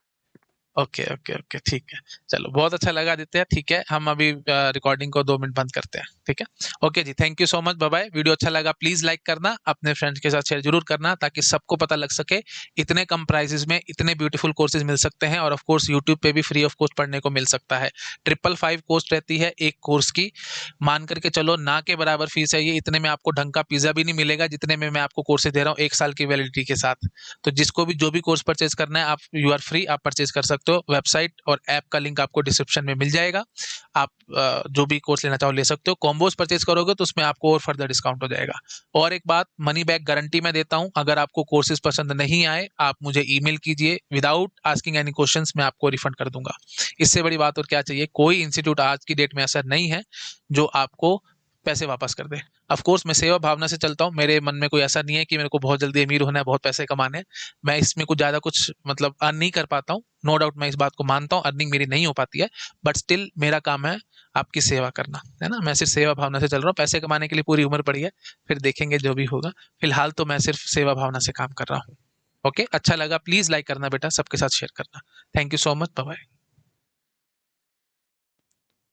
Speaker 1: ओके ओके ओके, ठीक है। चलो, बहुत अच्छा लगा आदित्य। ठीक है, हम अभी रिकॉर्डिंग को 2 मिनट बंद करते हैं। ठीक है, ओके जी, thank you so much, bye bye. Video अच्छा लगा प्लीज लाइक करना, अपने फ्रेंड्स के साथ शेयर जरूर करना ताकि सबको पता लग सके इतने कम प्राइसेस में इतने ब्यूटीफुल कोर्सेज मिल सकते हैं। और ऑफ कोर्स यूट्यूब पे भी फ्री ऑफ कॉस्ट पढ़ने को मिल सकता है। 555 कॉस्ट रहती है एक कोर्स की। मान करके चलो ना के बराबर फीस है ये। इतने में आपको ढंग का पिज्जा भी नहीं मिलेगा जितने में मैं आपको कोर्सेज दे रहा हूँ 1 साल की वैलिडिटी के साथ। तो जिसको भी जो भी कोर्स परचेज करना है, आप यू आर फ्री, आप परचेज कर सकते हो। वेबसाइट और ऐप का लिंक आपको डिस्क्रिप्शन में मिल जाएगा। आप जो भी कोर्स लेना चाहो ले सकते हो। कॉम्बोज परचेज करोगे तो उसमें आपको और फर्दर डिस्काउंट हो जाएगा। और एक बात, मनी बैक गारंटी मैं देता हूं। अगर आपको कोर्सेज पसंद नहीं आए, आप मुझे ईमेल कीजिए, विदाउट आस्किंग एनी क्वेश्चंस मैं आपको रिफंड कर दूंगा। इससे बड़ी बात और क्या चाहिए। कोई इंस्टीट्यूट आज की डेट में ऐसा नहीं है जो आपको पैसे वापस कर दे। ऑफ कोर्स मैं सेवा भावना से चलता हूँ। मेरे मन में कोई ऐसा नहीं है कि मेरे को बहुत जल्दी अमीर होना है, बहुत पैसे कमाने हैं। मैं इसमें कुछ ज्यादा कुछ मतलब अर्न नहीं कर पाता हूँ। नो डाउट मैं इस बात को मानता हूँ, अर्निंग मेरी नहीं हो पाती है। बट स्टिल मेरा काम है आपकी सेवा करना, है ना। मैं सिर्फ सेवा भावना से चल रहा हूँ। पैसे कमाने के लिए पूरी उम्र पड़ी है, फिर देखेंगे जो भी होगा। फिलहाल तो मैं सिर्फ सेवा भावना से काम कर रहा हूँ। ओके, अच्छा लगा, प्लीज लाइक करना बेटा, सबके साथ शेयर करना। Thank you so much, bye bye.